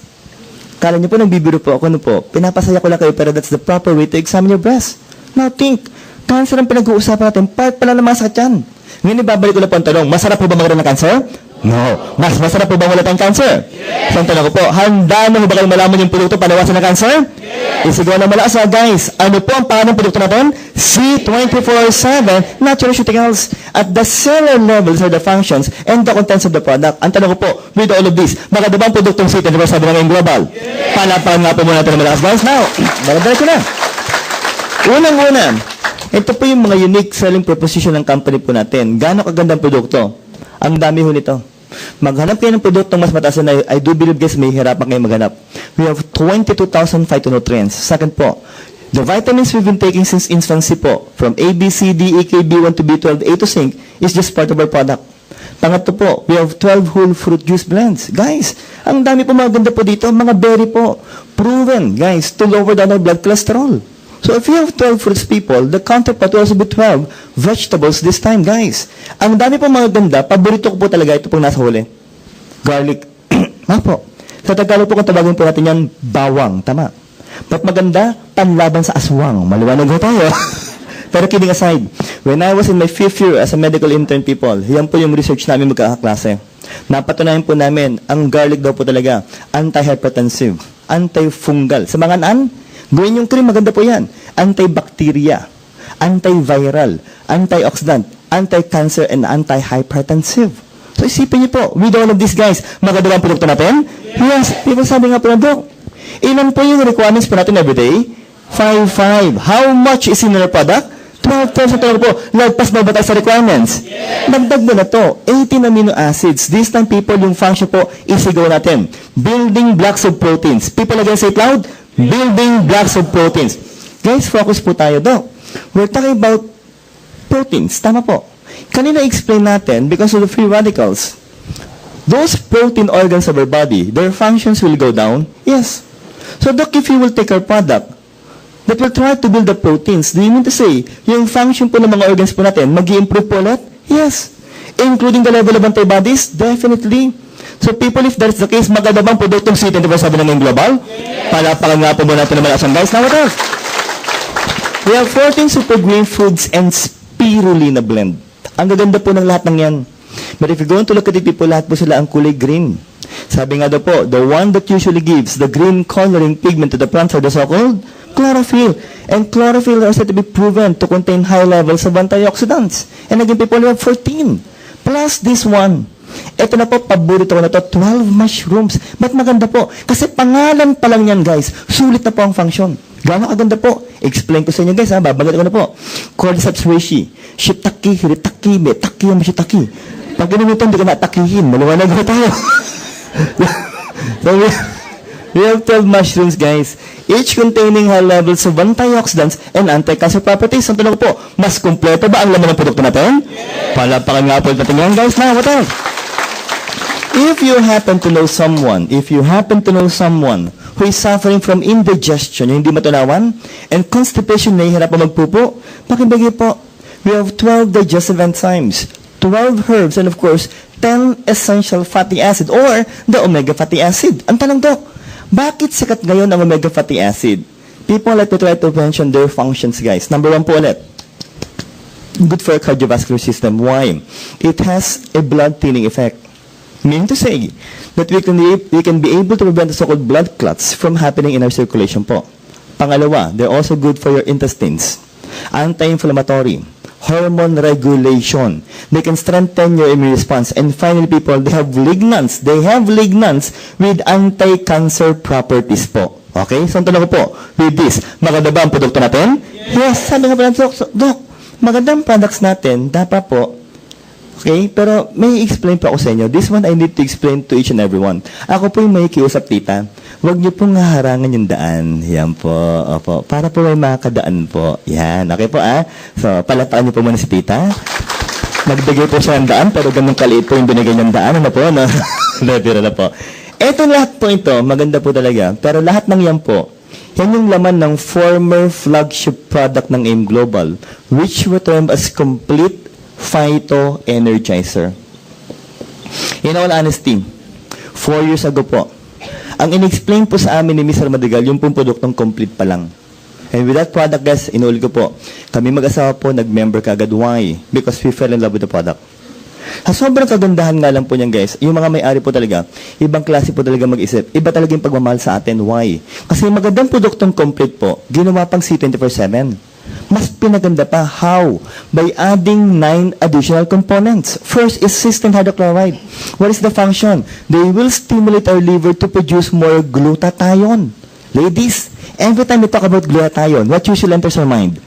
Kala niyo po, nagbibiro po ako, pinapasaya ko lang kayo, pero that's the proper way to examine your breast. Now think, cancer ang pinag-uusapan natin, part pala ng masakit yan. Ngayon, ibabalik ko na po ang tanong, masarap po ba magkaroon ng cancer? No. Mas masarap po ba wala tayong cancer? Yes. So, ang tanong ko po, handa na ba kayo malaman yung produkto panawasan ng cancer? Yes. Isigaw na malakas guys. Ano po ang pangalan ng produkto natin? C24/7 Naturalceuticals. At the cellular levels are the functions and the contents of the product. Ang tanong ko po, with all of this, maganda ba ang produktong C24/7 ng global? Yes. Palapakan nga po muna natin ng malakas guys. Now, dala-dala ko na. Unang-una, ito po yung mga unique selling proposition ng company po natin. Gaano kagandang produkto? Ang dami ho nito. Maghanap kayo ng produktong mas mataas na I do believe guys may hirapan kayo maghanap. We have 22,000 phytonutrients. Second po, the vitamins we've been taking since infancy po, from A, B, C, D, E, K, B1 to B12, A to zinc, is just part of our product. Pangatlo po, we have 12 whole fruit juice blends. Guys, ang dami po maganda po dito, mga berry po. Proven, guys, to lower down our blood cholesterol. So if you have 12 fruits people, the counterpart will also be 12 vegetables this time, guys. Ang dami po mga ganda, paborito ko po talaga ito pong nasa huli. Garlic. Po. Sa Tagalog po kung tawagin po natin yan, bawang. Tama. But maganda, panlaban sa aswang. Maliwanag ho tayo. Pero kidding aside, when I was in my 5th year as a medical intern people, yan po yung research namin magkakaklase. Napatunayan po namin, ang garlic daw po talaga, anti-hypertensive, anti-fungal. Sa mga gawin yung cream, maganda po yan. Antibacteria, antiviral, antioxidant, anti-cancer, and anti-hypertensive. So isipin niyo po, with all of these guys, maganda ba ang produkto natin? Yes. People sabi nga po na, Dok, ilan po yung requirements po natin everyday? 5.5. How much is in our product? 12% talaga po. Lagpas ba tayo sa requirements? Dagdag mo na to. 18 amino acids. This time, people, yung function po, isigaw natin. Building blocks of proteins. People again say it loud. Building blocks of proteins. Guys, focus po tayo daw. We're talking about proteins. Tama po. Kanina explain natin, because of the free radicals, those protein organs of our body, their functions will go down? Yes. So, Doc, if you will take our product, that will try to build the proteins, do you mean to say, yung function po ng mga organs po natin, mag-i-improve po ulit? Yes. Including the level of antibodies? Definitely. So people, if that's the case, maganda bang produktong C24 ng global? Palapakan nga po muna natin naman asan, guys. Now, what else? We have 14 super green foods and spirulina blend. Ang gaganda po ng lahat ng yan. But if you're going to look at it, people, lahat po sila ang kulay green. Sabi nga daw po, the one that usually gives the green coloring pigment to the plants are the so-called chlorophyll. And chlorophyll are said to be proven to contain high levels of antioxidants. And again, people, we have 14. Plus this one. Ito na po, paborito ko na to, 12 mushrooms. Ba't maganda po? Kasi pangalan pa lang yan, guys. Sulit na po ang function. Gano'ng kaganda po? Explain ko sa inyo, guys, ha? Babagat ko na po. Cordyceps reishi, shiitake, hiritake, metake, mashitake. Pag ganun ito, hindi ka natakihin. Maliwanag na tayo. So, we have 12 mushrooms, guys. Each containing high levels of antioxidants and anti-cancer properties. Ang tanong ko po, mas kompleto ba ang laman ng produkto natin? Yes. Palapakan nga po natin yan, guys. Now, what else? If you happen to know someone who is suffering from indigestion, yung hindi matunawan, and constipation, nahihirap pa magpupo, pakibigay po, we have 12 digestive enzymes, 12 herbs, and of course, 10 essential fatty acid or the omega fatty acid. Ang tanong, Doc, bakit sikat ngayon ang omega fatty acid? People like to try to mention their functions, guys. Number 1 po ulit. Good for our cardiovascular system. Why? It has a blood thinning effect. Meaning to say that we can be able to prevent the so-called blood clots from happening in our circulation po. Pangalawa, they're also good for your intestines. Anti-inflammatory. Hormone regulation. They can strengthen your immune response. And finally, people, they have lignans. They have lignans with anti-cancer properties po. Okay? So, ang tanong ko po, with this, maganda ba ang produkto natin? Yes, sabi nga pala, Doc, magandang products natin, dapat po, okay? Pero may explain pa ako sa inyo. This one, I need to explain to each and everyone. Ako po yung may kiusap, tita. Huwag niyo pong haharangan yung daan. Yan po. Opo. Para po may makadaan po. Yan. Okay po, ah? So, palataan niyo po muna si tita. Nagbigay po siya ng daan, pero ganun kaliit po yung binigay niyang daan. Ano po, no? Lebira na po. Eto lahat po ito, maganda po talaga. Pero lahat ng yan po, yan yung laman ng former flagship product ng AIM Global, which we term as Complete Phyto Energizer. In all honesty, 4 years ago po, ang in-explain po sa amin ni Mr. Madrigal, yung pong produktong complete pa lang. And with that product, guys, inulit ko po, kami mag-asawa po, nag-member kagad. Why? Because we fell in love with the product. Sa sobrang kagandahan nga lang po niyan, guys, yung mga may-ari po talaga, ibang klase po talaga mag-isip. Iba talaga yung pagmamahal sa atin. Why? Kasi yung magandang produktong complete po, ginawa pang C24/7. Mas pinaganda pa. How? By adding 9 additional components. First is cysteine hydrochloride. What is the function? They will stimulate our liver to produce more glutathione. Ladies, every time we talk about glutathione, what usually enters our mind?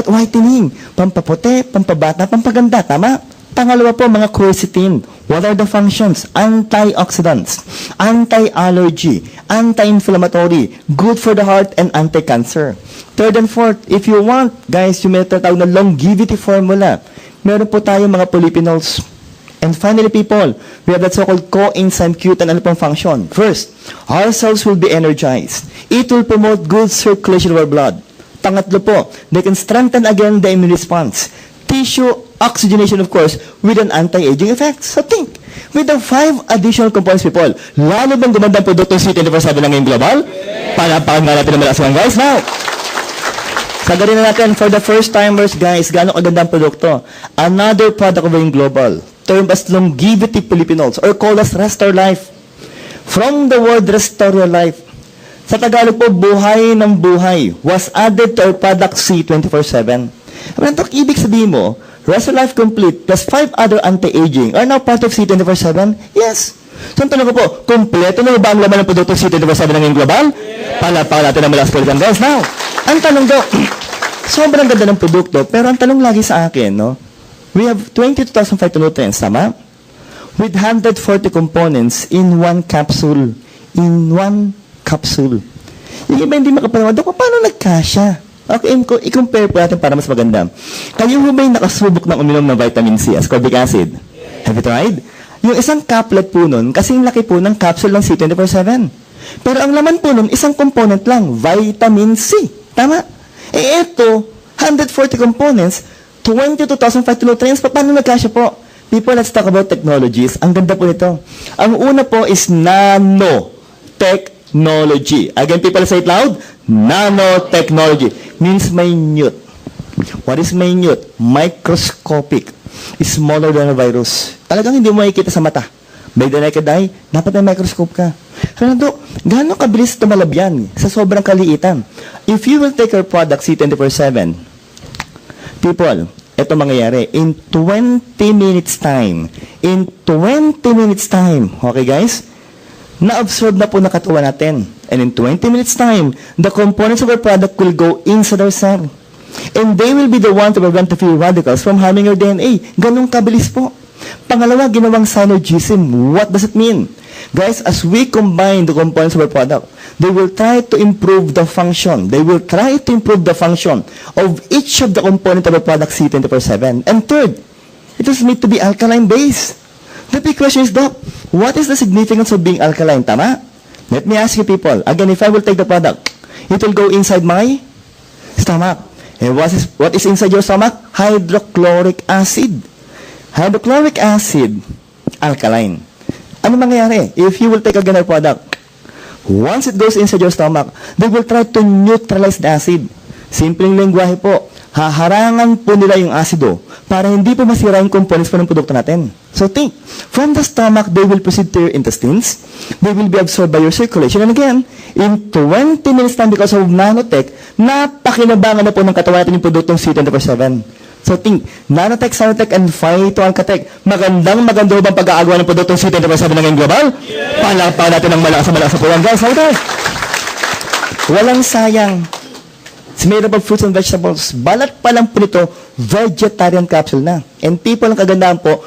Whitening, pampaputi, pampabata, pampaganda. Tama? Pangalawa po, mga quercetin. What are the functions? Antioxidants, anti-allergy, anti-inflammatory, good for the heart, and anti-cancer. Third and fourth, if you want, guys, yung may tatawag na longevity formula, meron po tayo mga polyphenols. And finally, people, we have that so-called coenzyme Q10. Ano pong function? First, our cells will be energized. It will promote good circulation of our blood. Pangatlo po, they can strengthen again the immune response. Tissue oxygenation, of course, with an anti-aging effect. So think, with the 5 additional components, people, lalo bang gumandang produkto C24/7 ng AIM Global? Palapakan nga natin naman aswan, guys. Now, sagarin na natin, for the first timers, guys, gano'ng kagandang produkto. Another product of AIM Global, termed as longevity polyphenols, or called as Restore Life. From the word Restore Your Life, sa Tagalog po, buhay ng buhay, was added to our product C24/7. Ibig sabihin mo, Restore Life Complete plus 5 other anti-aging are now part of C24/7? Yes. So, ang tanong ko po, kompleto na ba ang laman ng produkto C24/7 ng AIM Global? Palapakan natin ang malas ko guys. Now, Ang tanong, Dok, sobrang ganda ng produkto, pero ang tanong lagi sa akin, no? We have 22,000 phytonutrients, tama? With 140 components in one capsule. In one capsule. Yung iba hindi makapanawa, Dok, paano nagkasya? Okay, i-compare po natin para mas maganda. Kayo ho ba'y nakasubok ng uminom ng vitamin C, ascorbic acid? Have you tried? Yung isang caplet po nun, kasing laki po ng capsule ng C24/7. Pero ang laman po nun, isang component lang, vitamin C. Tama? Eh ito, 140 components, 22,000 phytonutrients, paano nagkasya po? People, let's talk about technologies. Ang ganda po nito. Ang una po is nanotechnology. Again, people, say it loud. Nanotechnology means minute. What is minute? Microscopic. Smaller than a virus. Talagang hindi mo makikita sa mata. By the naked eye, dapat may microscope ka. Fernando, gaano kabilis tumalab yan sa sobrang kaliitan? If you will take your product C24/7, people, ito mangyayari, in 20 minutes time, okay guys, na-absorb na po na katawan natin. And in 20 minutes time, the components of our product will go inside our cell. And they will be the one to prevent the free radicals from harming your DNA. Ganong kabilis po. Pangalawa, ginawang synergism. What does it mean? Guys, as we combine the components of our product, they will try to improve the function. They will try to improve the function of each of the components of our product C24/7. And third, it was made to be alkaline-based. The big question is, Doc, what is the significance of being alkaline? Tama? Let me ask you people. Again, if I will take the product, it will go inside my stomach. And what is inside your stomach? Hydrochloric acid. Hydrochloric acid, alkaline. Ano mangyayari? If you will take a ganun product, once it goes inside your stomach, they will try to neutralize the acid. Simpleng lengguwahe po, haharangan po nila yung asido para hindi po masira yung components po ng produkto natin. So think, from the stomach, they will proceed to your intestines. They will be absorbed by your circulation. And again, in 20 minutes time because of nanotech, napakinabangan na po ng katawan natin yung produktong C24/7. So think, nanotech, Sinotech, and phytoalkatech. Maganda bang pag-aagawa ng produktong C24/7 na ngayong global? Yeah. Palakpakan natin ng malakas na po yan, guys. Okay. Walang sayang. It's made up of fruits and vegetables. Balat pa lang po nito, vegetarian capsule na. And people, ang kagandahan po,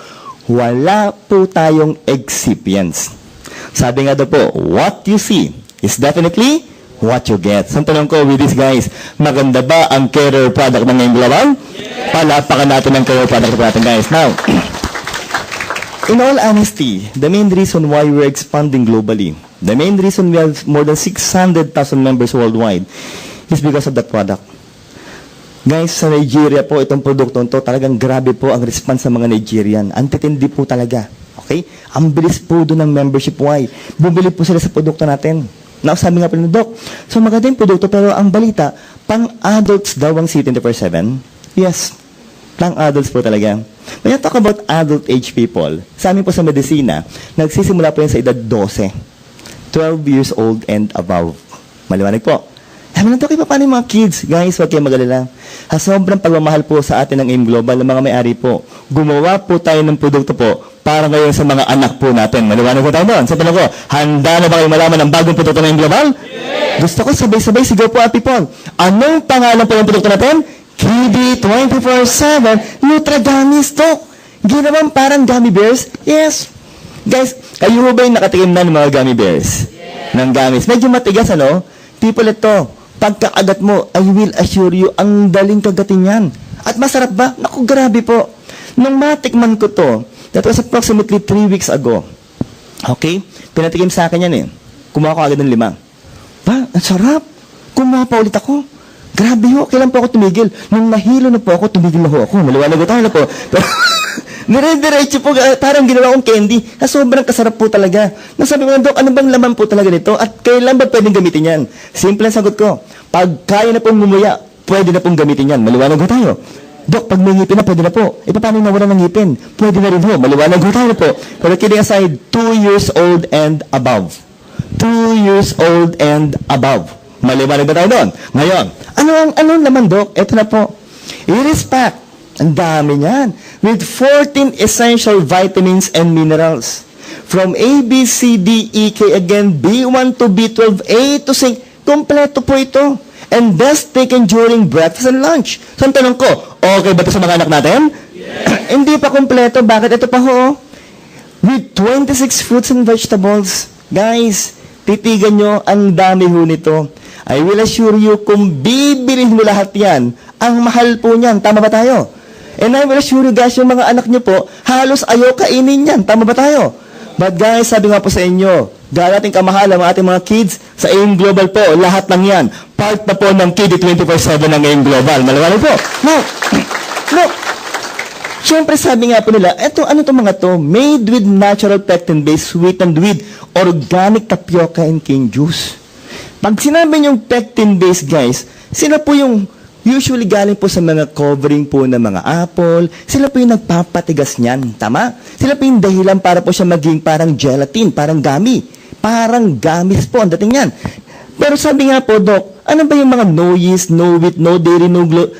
wala po tayong excipients. Sabi nga daw po, what you see is definitely what you get. So, tanong ko with these guys, maganda ba ang career product ng ngayong global? Yeah. Palapakan natin ang career product natin, guys. Now, in all honesty, the main reason why we're expanding globally, the main reason we have more than 600,000 members worldwide, is because of that product. Guys, sa Nigeria po, itong produktong to, talagang grabe po ang response sa mga Nigerian. Antitindi po talaga. Okay? Ang bilis po doon ng membership. Why? Bumili po sila sa produkto natin. Now, sabi nga po ng Doc, so maganda yung produkto, pero ang balita, pang-adults daw ang C24/7? Yes. Pang-adults po talaga. When you talk about adult age people, sa amin po sa medisina, nagsisimula po yan sa edad 12. 12 years old and above. Maliwanag po. Sabi na, Doc, paano yung mga kids? Guys, huwag kayong mag-alala. Sa sobrang pagmamahal po sa atin ng AIM Global, ng mga may-ari po, gumawa po tayo ng produkto po para ngayon sa mga anak po natin. Maliwanag po tayo doon. Sa tanong ko, handa na ba kayo malaman ng bagong produkto ng AIM Global? Yes! Gusto ko sabay-sabay, sigaw po, people. Anong pangalan po ng produkto natin? KD 24/7 Nutra Gummies, Doc. Ginawang parang gummy bears? Yes. Guys, kayo ba yung nakatikim na ng mga gummy bears? Yes. Ng gummies. Medyo matigas, ano? People, ito, pagkakagat mo, I will assure you, ang daling kagatin yan. At masarap ba? Naku, grabe po. Nung matikman ko to, that was approximately 3 weeks ago. Okay? Pinatikim sa akin yan eh. Kumuha ko agad ng 5. Ba, ang sarap. Kumuha pa ulit ako. Grabe ho, kailan po ako tumigil? Nung nahilo na po ako, tumigil na ho ako. Maliwanag ko tayo na po. Pero, dire-diretso po, parang ginawa kong candy. Sobrang kasarap po talaga. Nasabi ko, Dok, ano bang laman po talaga nito? At kailan ba pwedeng gamitin yan? Simple ang sagot ko. Pag kaya na pong ngumuya, pwede na pong gamitin yan. Maliwanag ko tayo. Dok, pag may ngipin na, pwede na po. E paano nawala ng ngipin? Pwede na rin ho. Maliwanag ko tayo po. Pero kidding aside, 2 years old and above. 2 years old and above. Maliwanag ba tayo doon? Ngayon, anong laman, Dok? Ito na po. It is packed. Ang dami niyan. With 14 essential vitamins and minerals. From A, B, C, D, E, K, again, B1 to B12, A to C. Kompleto po ito. and best taken during breakfast and lunch. So, ang tanong ko, okay ba ito sa mga anak natin? Hindi pa kompleto. Bakit ito pa ho? With 26 fruits and vegetables. Guys, titigan nyo, ang dami ho nito. I will assure you, kung bibilhin mo lahat yan, ang mahal po niyan. Tama ba tayo? And I will assure you guys, yung mga anak nyo po, halos ayaw kainin yan. Tama ba tayo? But guys, sabi nga po sa inyo, dahil ating kamahalan, ang ating mga kids, sa AIM Global po, lahat ng yan, part na po ng KD 24/7 ng AIM Global. Malawanan po. Now, look, siyempre sabi nga po nila, eto, ano itong mga to? Made with natural pectin-based, sweetened with organic tapioca and cane juice. Pag sinabi niyong pectin-based, guys, sila po yung usually galing po sa mga covering po ng mga apple, sila po yung nagpapatigas niyan, tama? Sila po yung dahilan para po siya maging parang gelatin, parang gummy. Parang gummies po ang dating yan. Pero sabi nga po, Doc, ano ba yung mga no yeast, no wheat, no dairy, no gluten?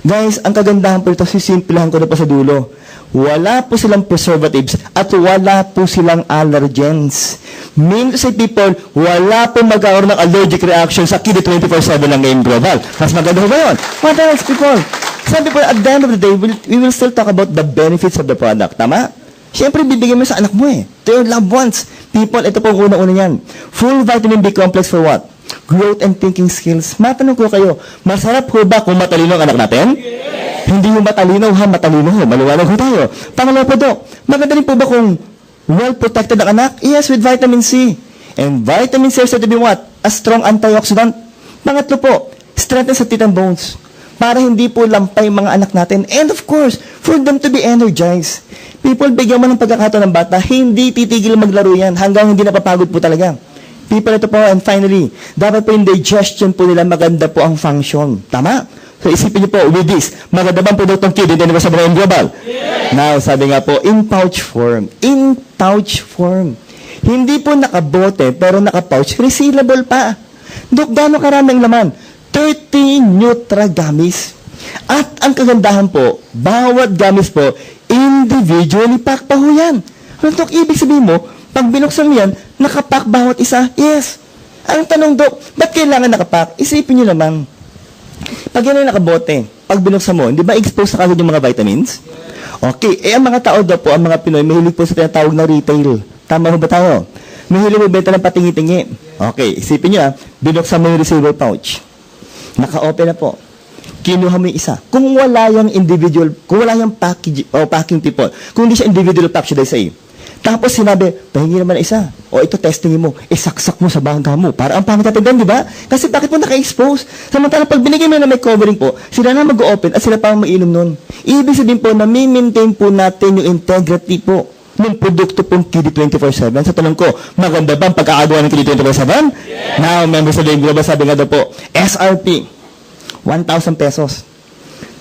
Guys, ang kagandahan po ito, sisimplahan ko na po sa dulo. Wala po silang preservatives at wala po silang allergens. Mean to say people, wala po magkakaroon ng allergic reaction sa KD 24/7 ng AIM Global. Mas maganda ba yun? What else, people? Sabi po, at the end of the day, we will still talk about the benefits of the product. Tama? Siyempre, bibigyan mo sa anak mo to your loved ones. People, ito po ang unang-una yan. Full vitamin B complex for what? Growth and thinking skills. Matanong ko kayo, masarap ho ba kung matalino ang anak natin? Yes. Hindi ho matalino, matalino ho. Maliwanag ho tayo. Pangalawa po, Dok, maganda rin po ba kung well-protected ang anak? Yes, with vitamin C. And vitamin C is said to be what? A strong antioxidant. Pangatlo po, strengthen sa teeth and bones. Para hindi po lampay mga anak natin. And of course, for them to be energized. People, bigyan mo ng pagkakataon ng bata, hindi titigil maglaro yan hanggang hindi napapagod po talaga. People, ito po, and finally, dapat po yung digestion po nila, maganda po ang function. Tama? So, isipin niyo po, with this, maganda bang produktong KD 24/7 Global? Yes. Now, sabi nga po, in pouch form. In pouch form. Hindi po nakabote, pero nakapouch, resealable pa. Dok, gano'ng karaming laman? 30 Nutra gummies. At ang kagandahan po, bawat gummies po, individually pack pa ho yan. Ano, Dok, ibig sabihin mo, pag binuksan mo yan, nakapack bawat isa? Yes. Ang tanong, Dok, ba't kailangan nakapack? Isipin nyo naman. Pag yan ay nakabote, pag binuksan mo, hindi ba expose na kagad yung mga vitamins? Okay. Ang mga tao daw po, ang mga Pinoy, mahilig po sa tinatawag na retail. Tama ba tayo? Mahilig mo benta ng patingi-tingi. Okay. Isipin nyo, binuksan mo yung receiver pouch. Naka-open na po. Kinuha mo yung isa. Kung wala yung individual, kung wala yung packing people, kung hindi siya individual pack, should I say, tapos sinabi, pahingi naman na isa. O ito, testingin mo. Isaksak mo sa bangka mo. Para ang pangit natin doon, di ba? Kasi bakit mo naka-expose? Samantala, pag binigay mo na may covering po, sila na mag-open at sila pa ang mainom nun. Ibig sabihin po na maintain po natin yung integrity po ng produkto pong KD 24/7. Sa tanong ko, maganda ba ang pagkakagawa ng KD 24/7? Yes. Now, members of the Global, sabi nga daw po, SRP, 1,000 pesos.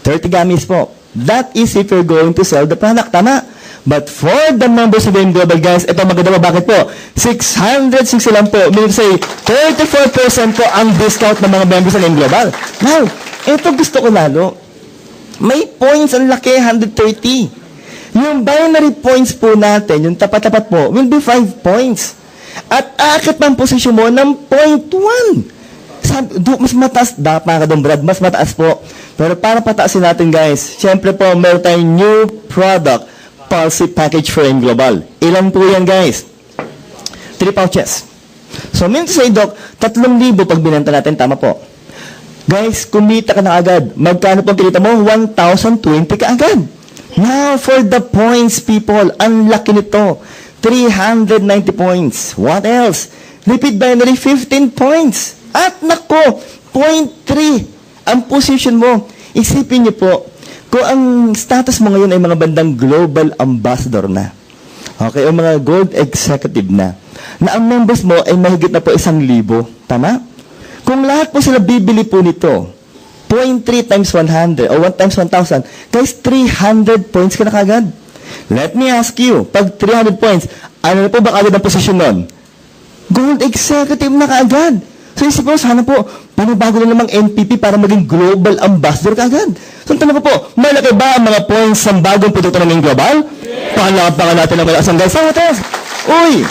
30 gummies po. That is if you're going to sell the product. Tama? But for the members of the Global, guys, ito maganda ba? Bakit po? 660 lang po. Meaning to say, 34% po ang discount ng mga members of the Global. Now, ito gusto ko lalo. May points ang laki, 130. Yung binary points po natin, yung tapat-tapat po, will be 5 points. At akit ang posisyon mo ng 0.1. Mas mataas, dapat ka doon, Brad, mas mataas po. Pero para pataasin natin, guys, syempre po, meron tayong new product, Pulse package for AIM Global. Ilan po yan, guys? 3 pouches. So, mean to say, Doc, 3,000 pag binenta natin, tama po. Guys, kumita ka na agad. Magkano po kinita mo? 1,020 ka agad. Now, for the points, people, ang laki nito. 390 points. What else? Repeat binary, 15 points. At nako, 0.3 ang position mo. Isipin niyo po, kung ang status mo ngayon ay mga bandang global ambassador na, okay, o mga gold executive na ang members mo ay mahigit na po 1,000. Tama? Kung lahat po sila bibili po nito, 0.3 times 100 o 1 times 1,000, guys, 300 points ka na kagad. Let me ask you, pag 300 points, ano na po ba kagad ang posisyon nun? Gold executive na kaagad. So, isip mo, sana po, panabago na namang NPP para maging global ambassador kaagad. So, tanong ko po, malaki ba ang mga points sa bagong produkto ng global? Yes. Pakalapakan natin ang malakas ang guys. Uy!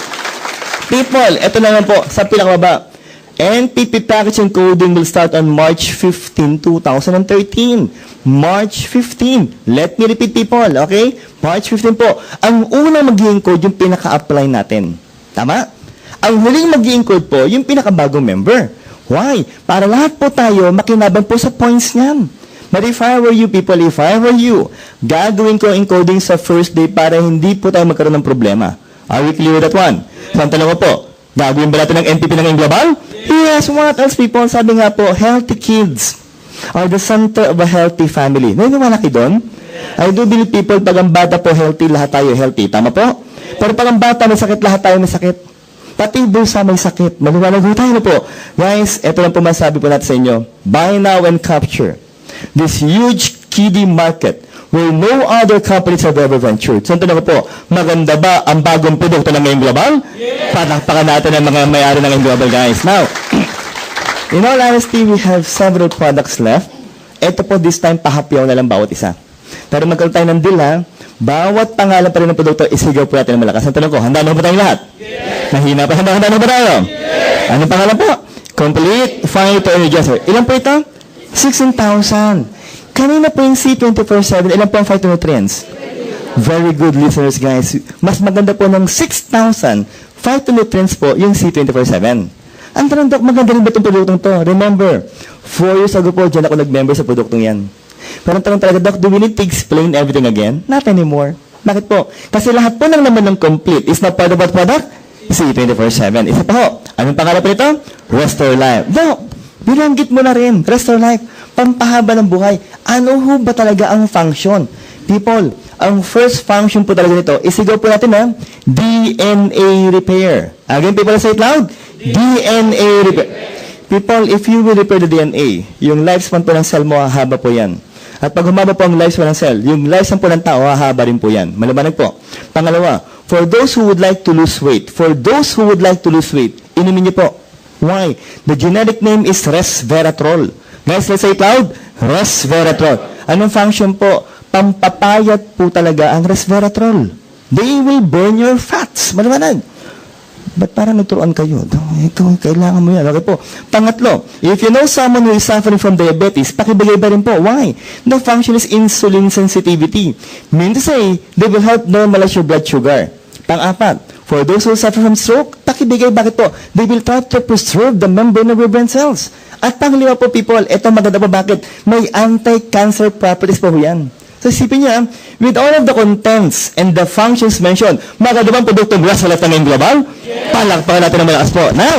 People, eto naman po, sa pinakababa. NPP packaging coding will start on March 15, 2013. March 15. Let me repeat, people, okay? March 15 po. Ang unang mag-i-encode yung pinaka-apply natin. Tama? Ang huling mag-i-encode po, yung pinaka-bagong member. Why? Para lahat po tayo makinabang po sa points niyan. But if I were you, people, if I were you, gagawin ko encoding sa first day para hindi po tayo magkaroon ng problema. Are we clear with that one? So, ang tanong ko po, gagawin ba natin ng NPP ng ngayong global? Yes, what else, people? Sabi nga po, healthy kids are the center of a healthy family. Naniniwala kayo doon? I do believe, people, pag ang bata po healthy, lahat tayo healthy. Tama po? Pero pag ang bata may sakit, lahat tayo may sakit. Pati yung bulsa may sakit. Maliwanag po tayo na po. Guys, ito lang po masabi po natin sa inyo. Buy now and capture this huge kiddie market where no other companies have ever ventured. So, tanong ko po, maganda ba ang bagong produkto ng ngayong global? Yes! Patakpakan natin ang mga may-ari ng ngayong global, guys. Now, in all honesty, we have several products left. Ito po, this time, pahapyaw na lang bawat isa. Pero magkaroon tayo ng deal, ha? Bawat pangalan pa rin ng produkto, isigaw po natin ng malakas. Ang tanong ko, handa na ba tayong lahat? Yes! Mahina pa, handa na ba tayo? Yes! Anong pangalan po? Complete Phyto Energizer. Ilan po ito? 16,000. Kanina po yung C24/7, ilan po ang phytonutrients? Very good listeners, guys. Mas maganda po ng 6,000 phytonutrients po yung C24/7. Ang tanong, Doc, maganda rin ba itong produktong to? Remember, 4 years ago po, dyan ako nag-member sa produktong yan. Pero ang tanong talaga, Doc, do we need to explain everything again? Not anymore. Bakit po? Kasi lahat po ng laman ng complete is not part of what product? C24/7. Isa pa ho. Anong pangalan po nito? Restore Life. Doc, bilanggit mo na rin. Restore Life. Pampahaba ng buhay. Ano ho ba talaga ang function? People, ang first function po talaga nito, isigaw po natin na DNA repair. Again, people, say it loud. DNA repair. People, if you will repair the DNA, yung lifespan po ng cell mo, hahaba po yan. At pag humaba po ang lifespan ng cell, yung lifespan po ng tao, hahaba rin po yan. Malabanag po. Pangalawa, for those who would like to lose weight, inumin niyo po. Why? The genetic name is resveratrol. Guys, let's say it loud. Resveratrol. Anong function po? Pampapayat po talaga ang resveratrol. They will burn your fats. Maliwanag. Ba't parang nagturuan kayo? Ito, kailangan mo yan. Okay po. Pangatlo, if you know someone who is suffering from diabetes, pakibigay ba rin po? Why? The function is insulin sensitivity. Mean to say, they will help normalize your blood sugar. Pang-apat, for those who suffer from stroke, pakibigay. Bakit po? They will try to preserve the membrane of your brain cells. At panglima po, people, ito maganda po, bakit? May anti-cancer properties po yan. So, isipin niya, with all of the contents and the functions mentioned, maganda bang produktong Restore Life ng global? Yes! Palakpakan natin ng malakas po. Now,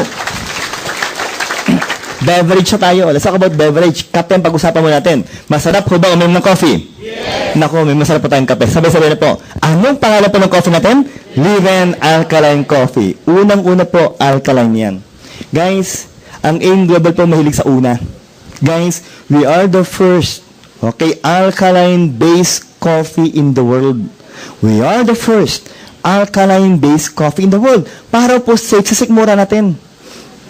beverage na tayo. Let's talk about beverage. Kape ang pag-usapan mo natin. Masarap ko ba uminom ng coffee? Yes! Naku, may masarap po tayong kape. Sabay-sabay na po. Anong pangalan po ng coffee natin? Live Alkaline Coffee. Unang-una po, alkaline yan. Guys, ang AIM Global po mahilig sa una. Guys, we are the first, okay, alkaline-based coffee in the world. We are the first alkaline-based coffee in the world. Para po sa sikmura natin.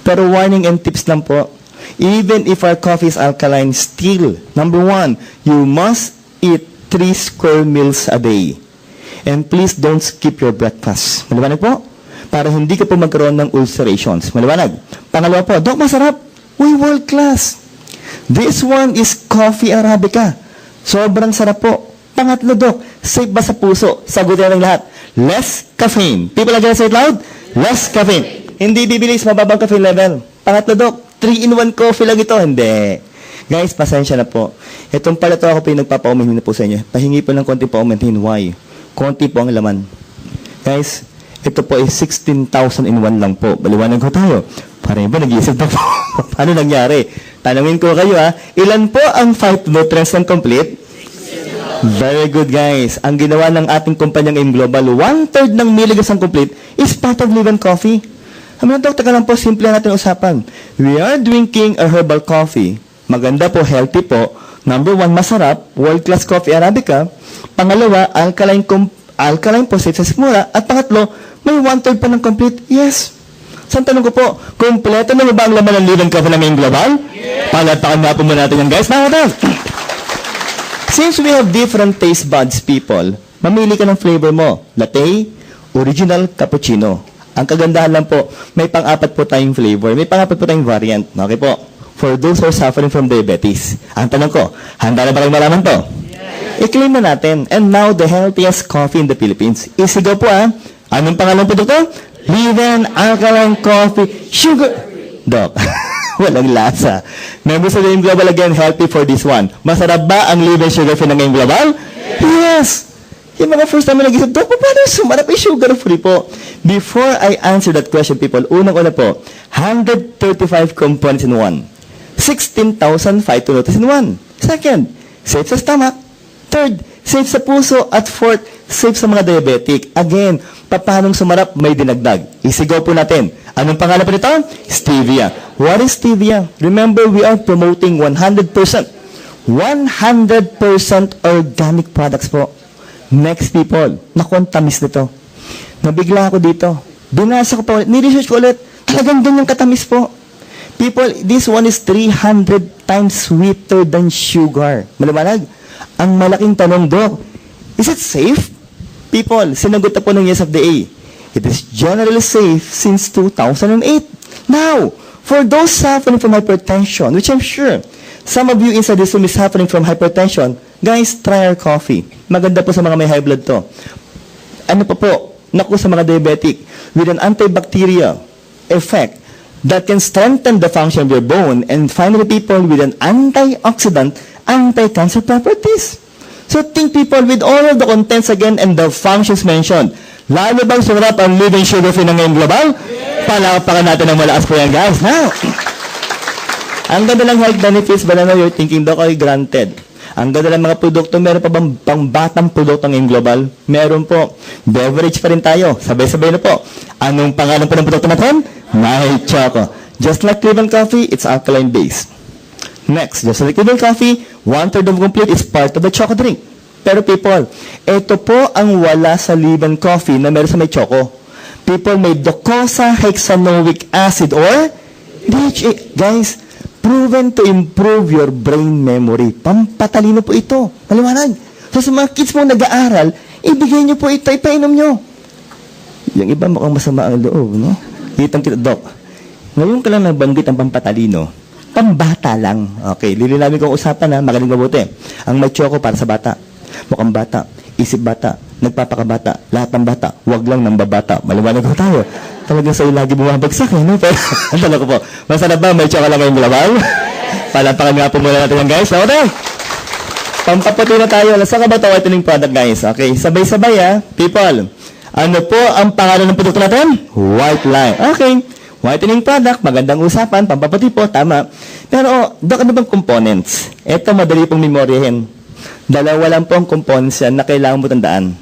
Pero warning and tips lang po. Even if our coffee is alkaline, still, number 1, you must eat 3 square meals a day. And please don't skip your breakfast. Maliwanag po? Para hindi ka po magkaroon ng ulcerations. Maliwanag. Pangalawa po, Doc, masarap. Uy, world class. This one is coffee Arabica. Sobrang sarap po. Pangatlo, Doc, safe ba sa puso? Sagutin ng lahat. Less caffeine. People again, say it loud. Less caffeine. Hindi bibilis, mababang caffeine level. Pangatlo, Doc, 3-in-1 coffee lang ito. Hindi. Guys, pasensya na po. Itong pala to ako po yung nagpapauminhin na po sa inyo. Pahingi po ng konti pauminhin. Why? Konti po ang laman. Guys, ito po ay 16,000 in 1 lang po. Baliwanag ko tayo. Parang ba nag-iisip na po? Paano nangyari? Tanungin ko kayo ha. Ilan po ang phytonutrients ng complete? 16,000. Very good, guys. Ang ginawa ng ating kumpanyang AIM Global, 1/3 ng milligrams ng complete is part of Live Coffee. Mga Dok, taka lang po, simple natin usapan. We are drinking a herbal coffee. Maganda po, healthy po. Number 1, masarap. World-class coffee Arabica. Pangalawa, alkaline po, safe sa sikmura. At pangatlo, may 1/3 pa ng complete. Yes. Saan tanong ko po, kompleto na ba ang laman ng Live Coffee ng AIM Global? Yes. Palatakan na po muna natin yan, guys. Since we have different taste buds, people, mamili ka ng flavor mo. Latte, original, cappuccino. Ang kagandahan lang po, may pang-apat po tayong flavor. May pang-apat po tayong variant. Okay po? For those who are suffering from diabetes. Ang tanong ko, handa na ba kayong malaman to? I-claim na natin. And now, the healthiest coffee in the Philippines. Isigaw po Anong pangalan po dito? Liven Alkaline Coffee Sugar. Doc, walang lasa. Members of the Global again, healthy for this one. Masarap ba ang Liven Sugar Free ng Global? Yes! Yung mga first time na nag-isip, Doc, paano sumarap ay sugar free po? Before I answer that question, people, unang-una po, 135 components in one. 16,005 to notice in one. Second, safe sa stomach. Third, safe sa puso. At fourth, safe sa mga diabetic. Again, paanong sumarap, may dinagdag. Isigaw po natin. Anong pangalan po nito? Stevia. What is stevia? Remember, we are promoting 100% organic products po. Next, people, nakontamis nito. Nabigla ako dito. Binasa ko pa ulit. Ni-research ko ulit. Talagang ganyang katamis po. People, this one is 300 times sweeter than sugar. Maliwanag? Ang malaking tanong, Doc, is it safe? People, sinagot na po ng yes of the A. It is generally safe since 2008. Now, for those suffering from hypertension, which I'm sure some of you inside this room is suffering from hypertension, guys, try our coffee. Maganda po sa mga may high blood to. Ano pa po? Naku sa mga diabetic, with an antibacterial effect that can strengthen the function of your bone, and finally people with an antioxidant, anti-cancer properties. So think people with all of the contents again and the functions mentioned. Lalo bang sumarap ang Liven Sugar Free ng Global? Palakpakan natin ng malakas po yan, guys. Now, ang ganda ng health benefits, but I know you're thinking, Doc, ay granted. Ang ganda ng mga produkto, meron pa bang pang-batang produkto ng Global? Meron po. Beverage pa rin tayo. Sabay-sabay na po. Anong pangalan po ng produkto natin? My Choco. Just like Liven Coffee, it's alkaline based. Next, just like Liven Coffee, 1/3 of complete is part of the Choco drink. Pero people, ito po ang wala sa Liven Coffee na meron sa may Choco. People, may docosahexaenoic acid or DHA. Guys, proven to improve your brain memory. Pampatalino po ito. Maliwanag. So sa mga kids mo nag-aaral, ibigay nyo po ito, ipainom nyo. Yung iba mukhang masama ang loob, no? Kitang kita, Doc. Ngayon ka lang nabanggit ang pampatalino. Pambata lang. Okay, lilinawin ko ang usapan magaling mabuti. Ang may Choco para sa bata. Mukhang bata, isip bata, nagpapakabata, lahat ng bata, wag lang ng babata. Maliwanag ko tayo. Talagang sa'yo lagi bumabagsak, no? Pero, ang tala ko po, masarap ba? May Choco lang ngayong Global? Palapakan nga po muna natin yan, guys. Okay, pampaputi na tayo. Saan ka ba ito whitening product, guys? Okay, sabay-sabay, people. Ano po ang pangalan ng produkto natin? White Line. Okay, whitening product, magandang usapan, pampaputi po, tama. Pero, Doc, ano bang components? Ito, madali pong memoryahin. Dalawa lang po ang components yan na kailangan mo tandaan.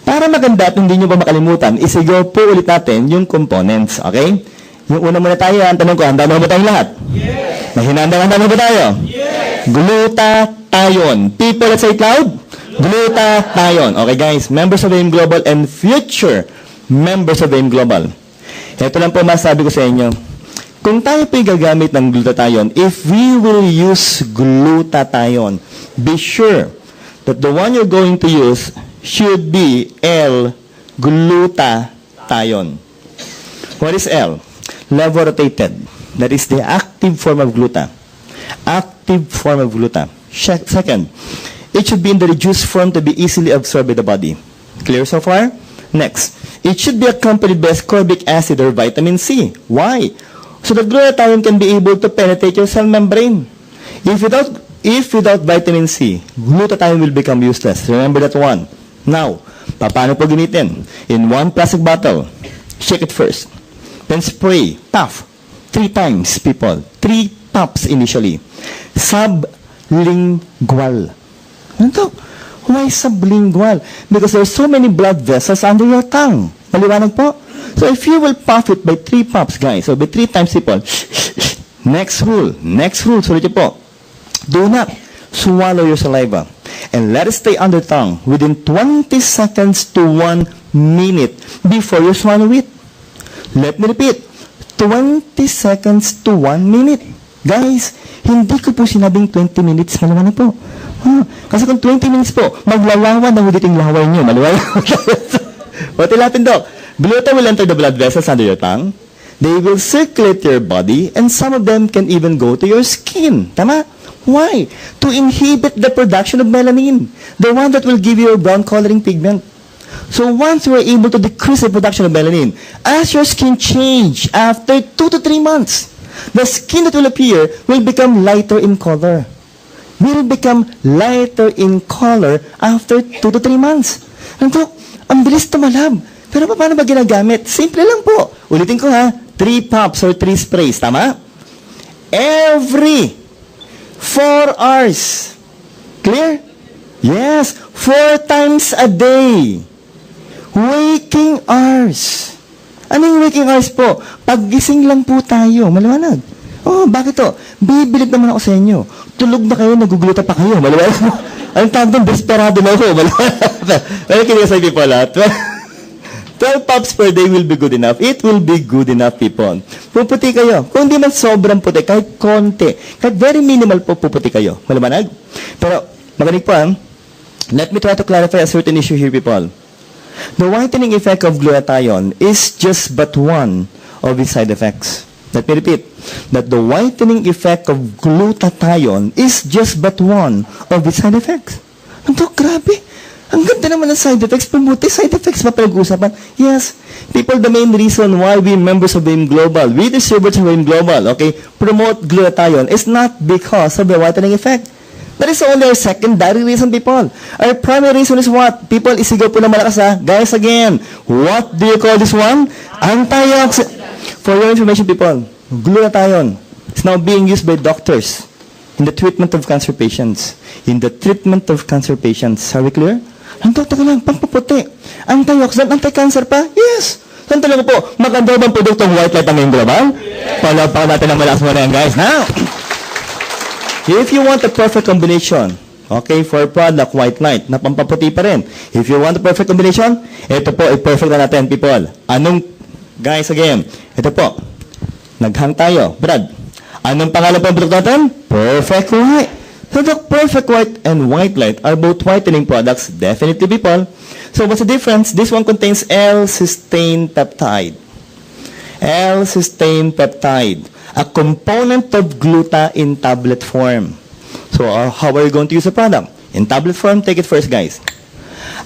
Para maganda at hindi nyo pa makalimutan, isigaw po ulit natin yung components. Okay? Yung una muna tayo, ang tanong ko, handa na ba tayong lahat? Yes! Handa na ba tayo? Yes! Glutathione. People, let's say it loud. Glutathione. Okay guys, members of AIM Global and future members of AIM Global. Ito lang po masabi ko sa inyo. Kung tayo po'y gagamit ng glutathione, if we will use glutathione, be sure that the one you're going to use should be L-glutathione. What is L? Levodotated. That is the active form of gluta. Active form of gluta. Second, it should be in the reduced form to be easily absorbed by the body. Clear so far? Next, it should be accompanied by ascorbic acid or vitamin C. Why? So the glutathione can be able to penetrate your cell membrane. If without vitamin C, glutathione will become useless. Remember that one. Now, paano po gamitin? In one plastic bottle, shake it first. Then spray, puff, 3 times, people. 3 puffs initially. Sublingual. Ano to? Why sublingual? Because there are so many blood vessels under your tongue. Maliwanag po? So if you will puff it by 3 puffs, guys, so by 3 times, people. Next rule, sulit po. Do not swallow your saliva and let it stay under tongue within 20 seconds to 1 minute before you swallow it. Let me repeat, 20 seconds to 1 minute. Guys, hindi ko po sinabing 20 minutes, maliwanag po. Kasi kung 20 minutes po, maglalawan na ulit yung laway nyo, maliwanag. Pati lapin, Doc. Gluta will enter the blood vessels under your tongue. They will circulate your body, and some of them can even go to your skin. Tama? Why? To inhibit the production of melanin, the one that will give you a brown coloring pigment. So once you are able to decrease the production of melanin, as your skin change after 2 to 3 months, the skin that will appear will become lighter in color. Will become lighter in color after 2 to 3 months. Ano? Ang bilis tumalab. Pero paano ba ginagamit? Simple lang po. Ulitin ko ha, 3 pops or 3 sprays. Tama? Every 4 hours. Clear? Yes, 4 times a day. Waking hours. Ano yung waking hours po? Paggising lang po tayo. Maliwanag. Oh, bakit to? Bibilib naman ako sa inyo. Tulog na kayo, naguguluta pa kayo. Maliwanag mo. Ang tawag doon, desperado na ako. Maliwanag. Well, kinig sa people, 12 pops per day will be good enough. It will be good enough, people. Puputi kayo. Kung di man sobrang puti, kahit konti, kahit very minimal po, puputi kayo. Maliwanag? Pero, magaling po let me try to clarify a certain issue here, people. The whitening effect of glutathione is just but one of its side effects. Let me repeat, that the whitening effect of glutathione is just but one of its side effects. Ano, grabe. Ang ganda naman ng side effects, pumuti side effects pa pinag-uusapan. Yes, people, the main reason why we members of AIM Global, we distributors of AIM Global, okay, promote glutathione is not because of the whitening effect. That is only our secondary reason, people. Our primary reason is what? People, isigaw po na malakas Guys, again, what do you call this one? Antioxidant. For your information, people, glutathione is now being used by doctors in the treatment of cancer patients. In the treatment of cancer patients. Are we clear? Ang totoo lang, pampaputi. Antioxidant, anti-cancer pa? Yes. Saan talaga po, maganda bang produktong white light ang global? Yes. Palapakan natin ang malakas mo na yan, guys. Now, if you want a perfect combination, okay, for product white light, na pampaputi pa rin. If you want a perfect combination, ito po, i-perfect na natin, people. Anong, guys, again, ito po, naghang tayo. Brad, anong pangalan po ang produkto natin? Perfect white. So the perfect white and white light are both whitening products, definitely, people. So what's the difference? This one contains L-cysteine peptide. L-cysteine peptide, a component of gluta in tablet form. So how are you going to use the product? In tablet form, take it first, guys.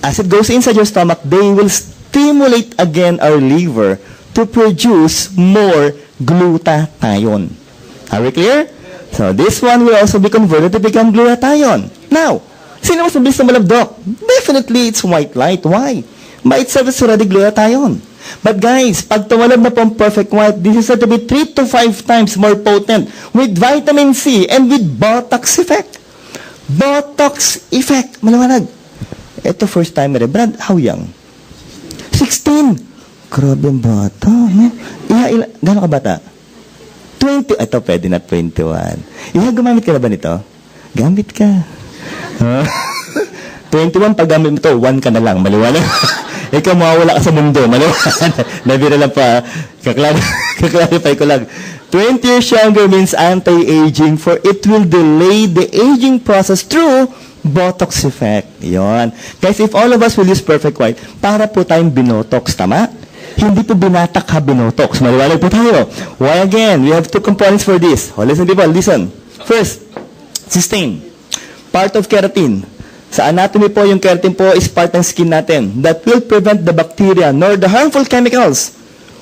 As it goes inside your stomach, they will stimulate again our liver to produce more glutathione. Are we clear? So this one will also be converted to become glutathione. Now, sino mas mabilis na malabdok? Definitely, it's white light. Why? By itself, it's already glutathione. But guys, pag tumalab na pong perfect white, this is said to be 3 to 5 times more potent with vitamin C and with Botox effect. Botox effect. Maliwanag. Ito first time na rin. Brad, how young? 16. Grabe ang bata. No? Gano'n ka bata? 20. Ito, pwede na 21. Gumamit ka na ba nito? Gamit ka. 21, pag gamit mo ito, 1 ka na lang. Maliwanag. Ikaw mawawala ka sa mundo. Maliwanag. Nabira lang pa. Kaklarify ko lang. 20 years younger means anti-aging, for it will delay the aging process through Botox effect. Yon. Guys, if all of us will use perfect white, para po tayong binotox, tama? Hindi po binatak ha binotox. Maliwanag po tayo. Why again? We have 2 components for this. Oh, listen, people. Listen. First, cysteine. Part of keratin. Sa anatomy po, yung keratin po is part ng skin natin that will prevent the bacteria nor the harmful chemicals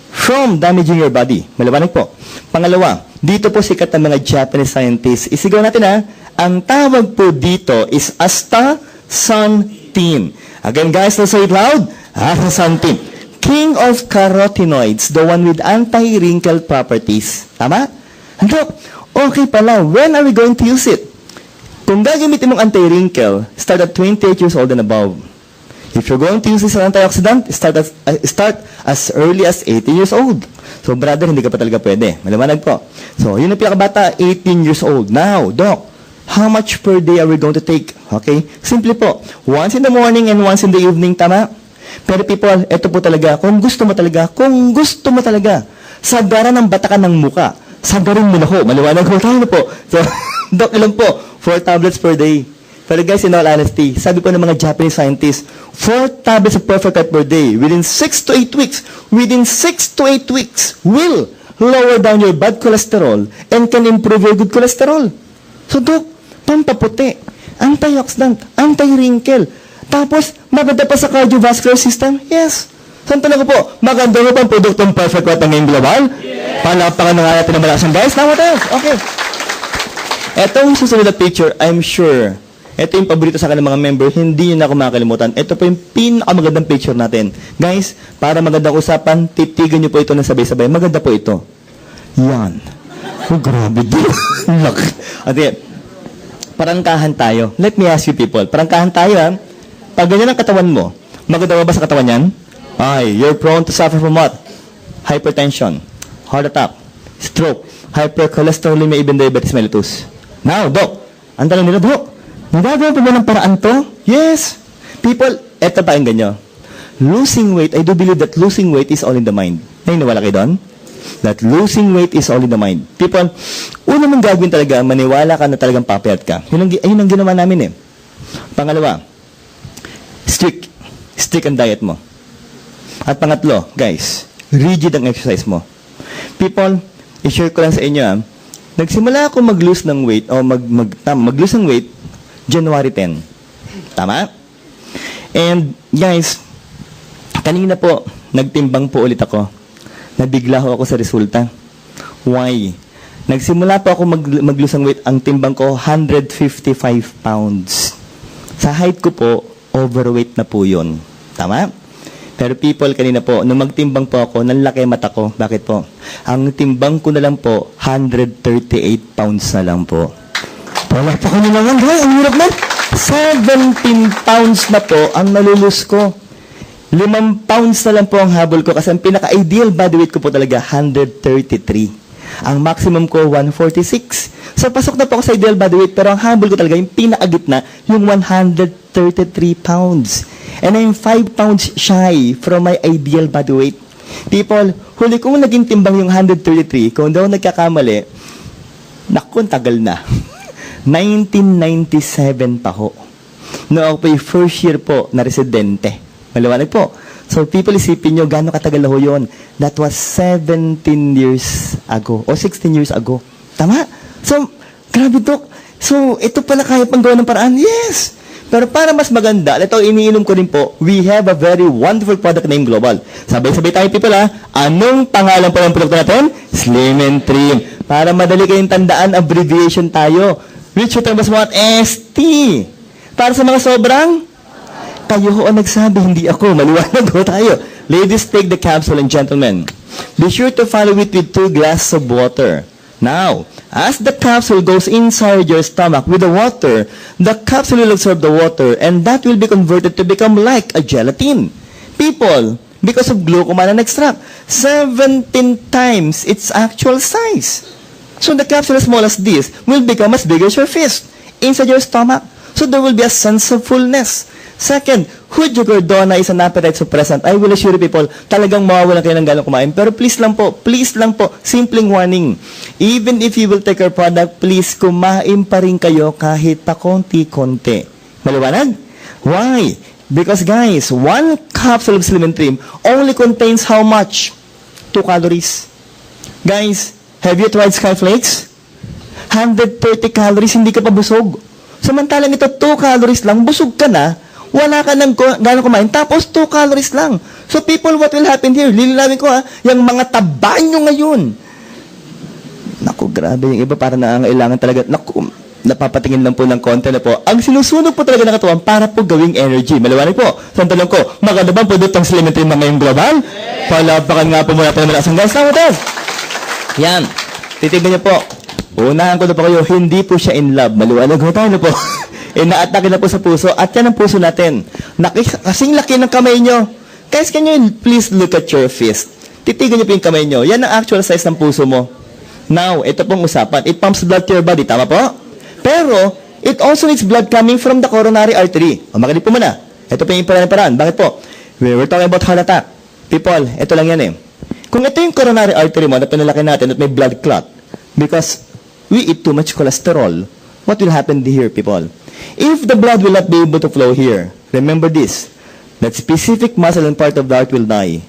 from damaging your body. Maliwanag po. Pangalawa, dito po sikat ng mga Japanese scientists. Isigaw natin ang tawag po dito is astaxanthin. Again, guys, let's say it loud. Astaxanthin. King of carotenoids, the one with anti-wrinkle properties. Tama? Ano? Okay pala. When are we going to use it? Kung gagamitin mong anti-wrinkle, start at 28 years old and above. If you're going to use this as antioxidant, start as early as 18 years old. So, brother, hindi ka pa talaga pwede. Maliwanag po. So, yun ang pinakabata, 18 years old. Now, Doc, how much per day are we going to take? Okay? Simple po. Once in the morning and once in the evening, tama? Pero people, ito po talaga, kung gusto mo talaga, sagaran ng batakan ng muka, sagarin mo na ho, maliwanag ko tayo na po. So, Doc, ilan po? 4 tablets per day. Pero guys, in all honesty, sabi po ng mga Japanese scientists, 4 tablets of Perfect White per day within 6 to 8 weeks, will lower down your bad cholesterol and can improve your good cholesterol. So, Dok, pampaputi, antioxidant, anti-wrinkle, tapos maganda pa sa cardiovascular system? Yes. Saan talaga po? Maganda mo pang produktong Perfect White ng ngayong global? Yes. Palapakan na nga natin ng malakas guys. Now what else? Okay. Etong susunod na picture, I'm sure, ito yung paborito sa akin ng mga member, hindi nyo na ako makakalimutan. Ito po yung pinakamagandang picture natin. Guys, para magandang usapan, titigan nyo po ito na sabay-sabay. Maganda po ito. Yan. Oh, grabe din. Okay. Parangkahan tayo. Let me ask you people. Parangkahan tayo, ha? Pag ganyan ang katawan mo, maganda ba sa katawan yan? Ay, you're prone to suffer from what? Hypertension, heart attack, stroke, hypercholesterolemia, even diabetes mellitus. Now, Doc, ang tanong nila, Doc, nagagawa pa ba ng paraan to? Yes. People, eto pa ang ganyo. Losing weight, I do believe that losing weight is all in the mind. Naniniwala kayo doon? That losing weight is all in the mind. People, una mong gagawin talaga, maniwala ka na talagang papayat ka. Yun ang ginawa namin eh. Pangalawa, strict ang diet mo. At pangatlo, guys, rigid ang exercise mo. People, i-share ko lang sa inyo, nagsimula ako mag-lose ng weight, o mag-lose ng weight, January 10. Tama? And, guys, kanina po, nagtimbang po ulit ako. Nabigla ho ako sa resulta. Why? Nagsimula po ako mag-lose ng weight, ang timbang ko, 155 pounds. Sa height ko po, overweight na po yun. Tama? Pero people, kanina po, nung magtimbang po ako, nanlaki mata ko. Bakit po? Ang timbang ko na lang po, 138 pounds na lang po. Wala pa ko na naman, guys. Ang hirap man. 17 pounds na po ang nalulus ko. 5 pounds na lang po ang habol ko kasi ang pinaka-ideal body weight ko po talaga, 133. Ang maximum ko, 146. So, pasok na po ako sa ideal body weight, pero ang habol ko talaga, yung pinaka-gitna, yung 133 pounds. And I'm 5 pounds shy from my ideal body weight. People, huli kong naging timbang yung 133, kung daw nagkakamali, naku, tagal na. 1997 pa ho. No, ako po yung first year po na residente. Maliwanag po. So, people, isipin nyo, gano'ng katagal na ho yun? That was 17 years ago, o 16 years ago. Tama? So, grabe, Dok. So, ito pala kaya pang gawa ng paraan? Yes! Pero para mas maganda, ito iniinom ko rin po, we have a very wonderful product named Global. Sabay-sabay tayo, people, ha? Anong pangalan po ng produkto natin? Slim and Trim. Para madali kayong tandaan, abbreviation tayo. Which you term what? ST. Para sa mga sobrang, kayo ho ang nagsabi, hindi ako. Maliwanag ho tayo. Ladies, take the capsule, and gentlemen, be sure to follow it with 2 glasses of water. Now, as the capsule goes inside your stomach with the water, the capsule will absorb the water and that will be converted to become like a gelatin. People, because of glucoman and extract, 17 times its actual size. So the capsule as small as this will become as big as your fist inside your stomach. So there will be a sense of fullness. Second, Hujugordona is an appetite suppressant. I will assure you people, talagang mawawalan kayo ng ganong kumain. Pero please lang po, simpleng warning. Even if you will take our product, please kumain pa rin kayo kahit pa konti-konti. Maliwanag? Why? Because guys, 1 capsule of Slim and Trim only contains how much? 2 calories. Guys, have you tried Skyflakes? 130 calories, hindi ka pa busog. Samantalang ito, 2 calories lang, busog ka na, wala ka nang gano'ng kumain, tapos 2 calories lang. So people, what will happen here? Lilinawin ko yung mga taba nyo ngayon. Naku, grabe, yung iba para nangangailangan talaga, naku, napapatingin lang po ng konti na po. Ang sinusunog po talaga ng katawan para po gawing energy. Maliwanag po. So ang tanong ko, maganda bang produktong Slim and Trim ngayong global? Palapakan nga po muna po ng malakas ng gas. Tama tayo. Yan. Titignan niyo po. Unahan ko na po kayo, hindi po siya in love. Maliwanag ho tayo na po. Inaatake na po sa puso. At yan ang puso natin. Kasing laki ng kamay nyo. Guys, can you please look at your fist? Titigan niyo po yung kamay nyo. Yan ang actual size ng puso mo. Now, ito pong usapan. It pumps blood to your body. Tama po? Pero, it also needs blood coming from the coronary artery. O, makinig po muna. Ito po yung paraan. Bakit po? We're talking about heart attack. People, ito lang yan eh. Kung ito yung coronary artery mo na pinalaki natin at may blood clot, because we eat too much cholesterol, what will happen here, people? If the blood will not be able to flow here, remember this, that specific muscle and part of the heart will die.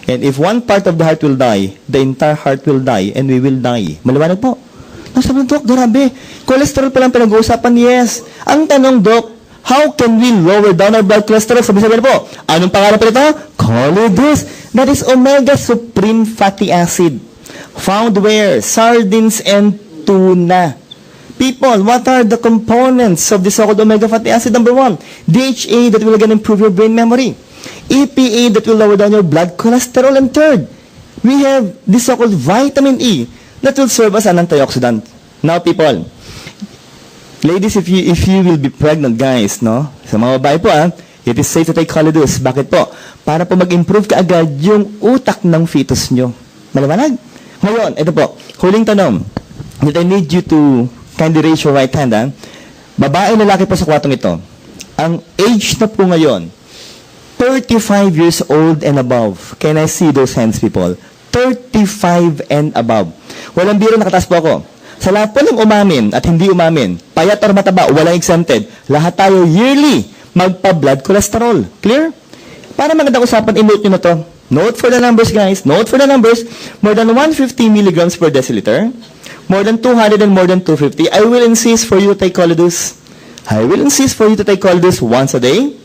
And if one part of the heart will die, the entire heart will die and we will die. Maliwanag po. Sabi ng Dok, grabe. Cholesterol pa lang pinag-uusapan, yes. Ang tanong, Dok, how can we lower down our blood cholesterol? Sabi po, anong pangalan pa nito? Choleduz. That is omega supreme fatty acid. Found where? Sardines and tuna. People, what are the components of the so-called omega fatty acid? Number 1, DHA that will again improve your brain memory. EPA that will lower down your blood cholesterol. And third, we have the so-called vitamin E that will serve as an antioxidant. Now, people, ladies, if you will be pregnant, guys, no? Sa mga babae po, it is safe to take Choleduz. Bakit po? Para po mag-improve kaagad yung utak ng fetus nyo. Maliwanag? Ngayon, ito po, huling tanong. That I need you to kindly raise your right hand, Babae, lalaki po sa kwartong ito. Ang age na po ngayon, 35 years old and above. Can I see those hands, people? 35 and above. Walang biro, nakataas po ako. Sa lahat po ng umamin at hindi umamin, payat or mataba, walang exempted, lahat tayo yearly magpa-blood cholesterol. Clear? Para magandang usapan, i-note nyo na to. Note for the numbers, guys. Note for the numbers. More than 150 milligrams per deciliter. More than 200 and more than 250. I will insist for you to take Choleduz. I will insist for you to take Choleduz once a day,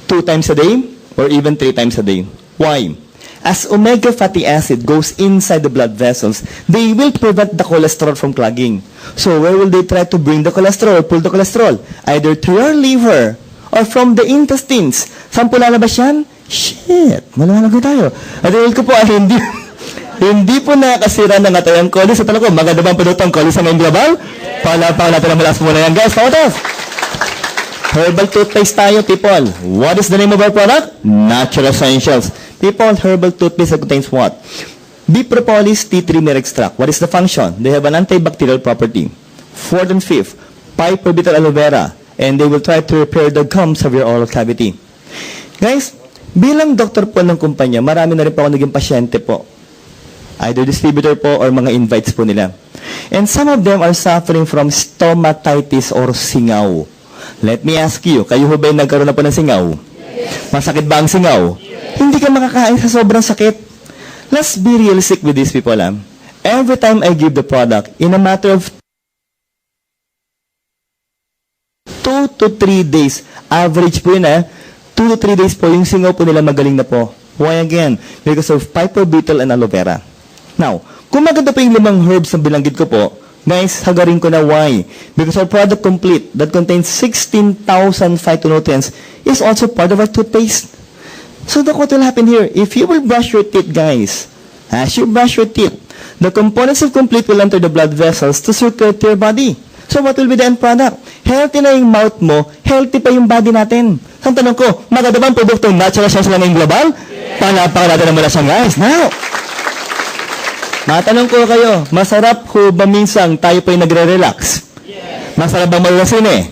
2 times a day, or even 3 times a day. Why? As omega fatty acid goes inside the blood vessels, they will prevent the cholesterol from clogging. So where will they try to bring the cholesterol, pull the cholesterol? Either through your liver or from the intestines. Saan po lalabas yan? Shit! Malaman ko tayo. At ko po, hindi po nakasira ng atayang Choleduz. Sa tanong ko, maganda bang produktong Choleduz sa ngayong global? Palapaw natin ang malas muna yan, guys. Pakotos! Herbal toothpaste tayo, people. What is the name of our product? Natural Essentials. People, herbal toothpaste that contains what? Bee propolis tea tree mere extract. What is the function? They have an antibacterial property. Fourth and fifth, piperbital aloe vera. And they will try to repair the gums of your oral cavity. Guys, bilang doktor po ng kumpanya, marami na rin po ako naging pasyente po. Either distributor po or mga invites po nila. And some of them are suffering from stomatitis or singaw. Let me ask you, kayo ho ba yung nagkaroon na po ng singaw? Yes. Masakit ba ang singaw? Yes. Hindi ka makakain sa sobrang sakit. Let's be realistic with these people. Every time I give the product, in a matter of 2 to 3 days, average po yun 2 to 3 days po, yung singaw po nila magaling na po. Why again? Because of piperbital and aloe vera. Now, kung maganda po yung 5 herbs na bilanggit ko po, guys, hagarin ko na why. Because our product complete that contains 16,000 phytonutrients is also part of our toothpaste. So look what will happen here. If you will brush your teeth, guys, as you brush your teeth, the components of complete will enter the blood vessels to circulate to your body. So what will be the end product? Healthy na yung mouth mo, healthy pa yung body natin. Ang tanong ko, maganda ba ang produkto natural science lang ngayong global? Yes. Panapakan natin ang malasang, guys. Now, matanong ko kayo, masarap ko ba minsang tayo po'y nagre-relax? Yes. Masarap ba malasin Yes.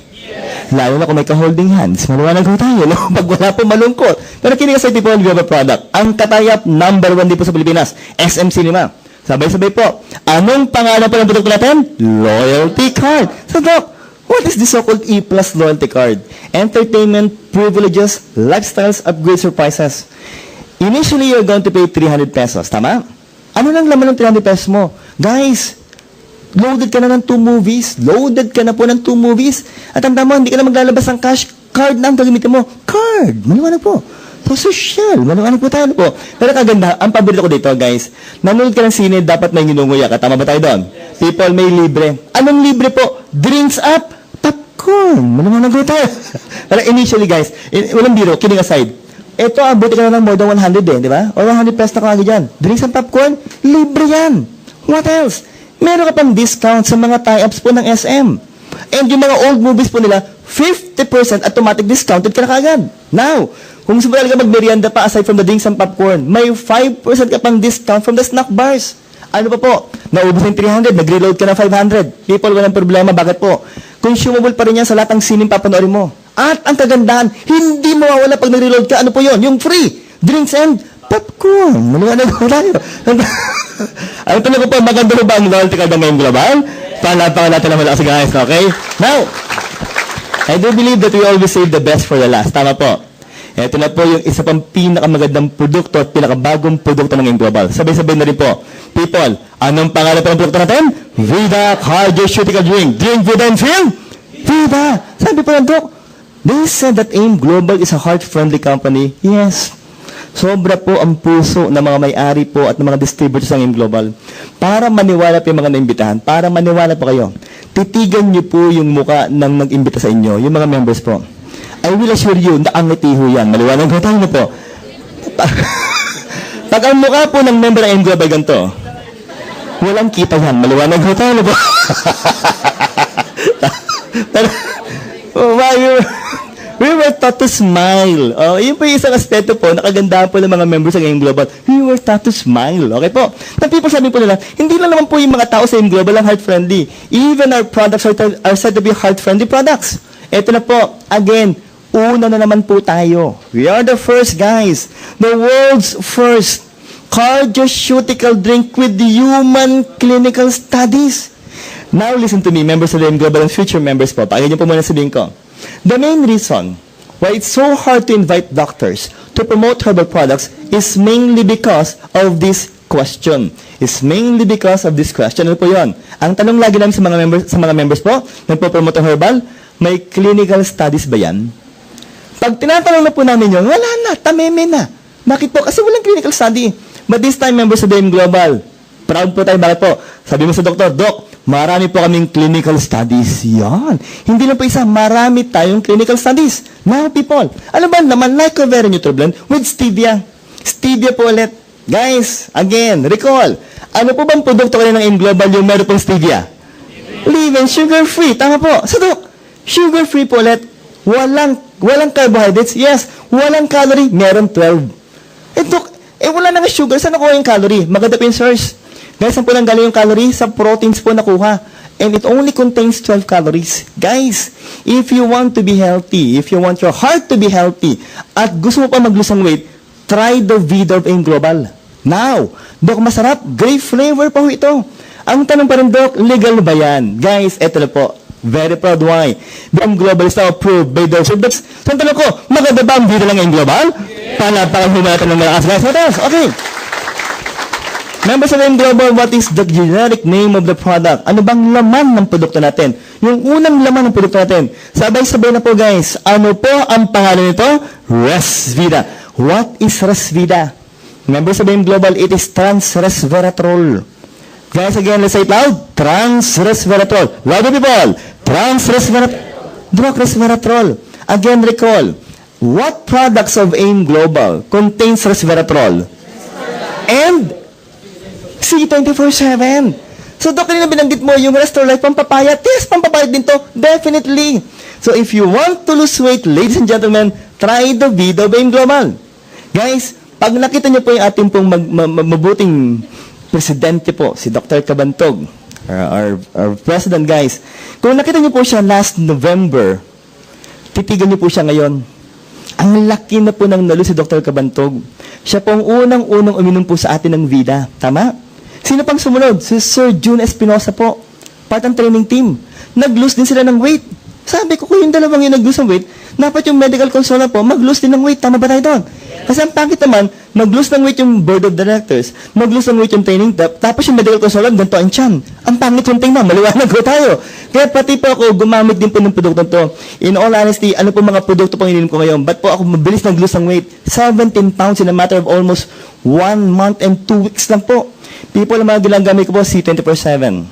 Lalo na kung may ka-holding hands. Maliwanag ko tayo, no? Pag wala po malungkot. Pero kinig sa tipo ng product. Ang katayap, number 1 dito sa Pilipinas, SM Cinema. Sabay-sabay po. Anong pangalan po ng produkto natin? Loyalty card. So, Doc, what is the so-called E+ loyalty card? Entertainment, privileges, lifestyles, upgrades, surprises. Initially, you're going to pay 300 pesos. Tama? Ano lang laman ng 300 pesos mo? Guys, loaded ka na ng 2 movies. Loaded ka na po ng 2 movies. At ang tama, hindi ka na maglalabas ng cash card na ang gagamitin mo. Card! Maliwanag po. So, social. Maliwanag po tayo po. Pero kaganda, ang paborito ko dito, guys. Nanonood ka ng sine, dapat may ginunguya ka. Tama ba tayo doon? People may libre. Anong libre po? Drinks up, popcorn. Maliwanag po tayo. Pero initially, guys, walang biro, kidding aside. Ito, abuti ka na ng more than 100 di ba? Or 100 pesos na kagad dyan. Drinks and popcorn, libre yan. What else? Meron ka pang discount sa mga tie-ups po ng SM. And yung mga old movies po nila, 50% automatic discounted ka na kagad. Now, kung sumali ka magmerienda pa aside from the drinks and popcorn, may 5% ka pang discount from the snack bars. Ano pa po? Naubos yung 300, nag-reload ka na 500. People, walang problema. Bakit po? Consumable pa rin yan sa lahat ng sining papanoorin mo. At ang kagandahan, hindi mawawala pag nag-reload ka. Ano po yun? Yung free drinks and popcorn. Maliwanag ko tayo. Ang tanong ko po, maganda ba ang loyalty card ngayong global? Palapakan natin ang malakas, guys. Okay? Now, I do believe that we always save the best for the last. Tama po. Ito na po yung isa pang pinakamagandang produkto at pinakabagong produkto ng Global. Sabay-sabay na rin po. People, anong pangalan pa ng produkto natin? Vida Cardioceutical Drink. Drink Vida and feel Vida. Sabi po ng Doc, they said that AIM Global is a heart-friendly company. Yes. Sobra po ang puso ng mga may-ari po at ng mga distributors ng AIM Global. Para maniwala po yung mga naimbitahan, para maniwala po kayo, titigan niyo po yung muka ng nag-imbita sa inyo, yung mga members po. I will assure you na ang ngiti ho yan. Maliwanag ko tayo na po. Pag ang mukha po ng member ng AIM Global ganito, walang kita yan. Maliwanag ko tayo na po. Pero, we were taught to smile. Oh, yun po yung isang aspeto po, nakagandahan po ng mga members ng AIM Global. We were taught to smile. Okay po? Na people sabi po nila, hindi lang naman po yung mga tao sa AIM Global ang heart-friendly. Even our products are said to be heart-friendly products. Ito na po, again, una na naman po tayo. We are the first guys. The world's first cardioceutical drink with human clinical studies. Now listen to me, members of the AIM Global and future members po. Pakinggan niyo po muna sabihin ko. The main reason why it's so hard to invite doctors to promote herbal products is mainly because of this question. It's mainly because of this question. Ano po yun? Ang tanong lagi namin sa mga members po, nagpo-promote ng herbal, may clinical studies ba yan? Pag tinatanong na po namin yun, wala na, tameme na. Bakit po? Kasi walang clinical study. But this time, members of the AIM Global, proud po tayo. Bakit po? Sabi mo sa doktor, Doc, marami po kaming clinical studies. Yan. Hindi lang po isa, marami tayong clinical studies. Now, people, ano ba naman like a very NutriBlend with stevia? Stevia po ulit. Guys, again, recall, ano po bang produkto kayo ng AIM Global yung meron pong stevia? Live and sugar-free. Tama po. So, Doc, sugar-free po ulit. Walang carbohydrates. Yes, walang calorie. Meron 12. Doc, wala na nga sugar. Saan nakuha yung calorie? Maganda po yung source. Guys, saan po nang galing yung calorie? Sa proteins po nakuha. And it only contains 12 calories. Guys, if you want to be healthy, if you want your heart to be healthy, at gusto mo pa mag-lose ng weight, try the Vida of AIM Global. Now, Doc, masarap. Grape flavor pa ho ito. Ang tanong pa rin, Doc, legal ba yan? Guys, eto na po. Very proud. Why? AIM Global is now approved by the But, so, tanong ko, maganda ba ang Vida ng AIM Global? Panapakan humatan ng malakas, guys. What else? Okay. Members of AIM Global, what is the generic name of the product? Ano bang laman ng produkto natin? Yung unang laman ng produkto natin. Sabay-sabay na po, guys. Ano po ang pangalan nito? Resvida. What is Resvida? Members of AIM Global, it is trans-resveratrol. Guys, again, let's say it loud. Trans-resveratrol. Louder, people. Trans-resveratrol. Again, recall. What products of AIM Global contains resveratrol? And C24/7. So, Doc, kanina binanggit mo yung Restore Life pampapayat. Yes, pampapayat din to. Definitely. So, if you want to lose weight, ladies and gentlemen, try the Vida of AIM Global. Guys, pag nakita niyo po yung ating pong mabuting presidente po, si Dr. Cabantog, our president, guys. Kung nakita niyo po siya last November, titigan niyo po siya ngayon. Ang laki na po ng nalo si Dr. Cabantog. Siya po ang unang-unang uminom po sa atin ng Vida. Tama? Sino pang sumunod? Si Sir June Espinosa po. Part ng training team. Nag-lose din sila ng weight. Sabi ko, kung yung dalawang yung nag-lose ng weight, dapat yung medical consultant po, mag-lose din ng weight. Tama ba tayo doon? Kasi ang pangit naman, mag-lose ng weight yung board of directors, mag-lose ng weight yung training staff, tapos yung medical consultant, ganito ang tiyan. Ang pangit yung tingnan, maliwanag ko tayo. Kaya pati po ako, gumamit din po ng produkto to. In all honesty, ano po mga produkto pang ininom ko ngayon? Ba't po ako mabilis nag-lose ng weight? 17 pounds in a matter of almost 1 month and 2 weeks lang po. People, ang mga ginagamit ko po, C24/7.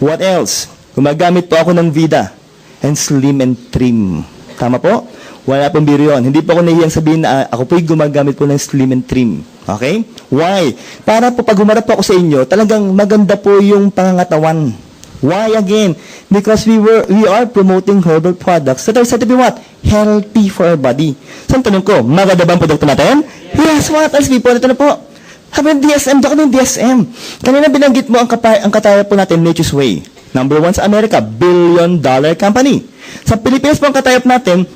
What else? Gumagamit po ako ng Vida and Slim and Trim. Tama po? Wala pong biro yun. Hindi po ako nahihiyang sabihin na ako po'y gumagamit po ng Slim and Trim. Okay? Why? Para po pag humarap po ako sa inyo, talagang maganda po yung pangangatawan. Why again? Because we are promoting herbal products that are said to be what? Healthy for our body. So, ang tanong ko, maganda ba ang produkto natin? Yes, what else people? Ito na po. Habi ng DSM, doon ng DSM. Kanina binanggit mo ang kataya po natin, Nature's Way. Number 1 sa Amerika, billion-dollar company. Sa Pilipinas po ang katayap natin,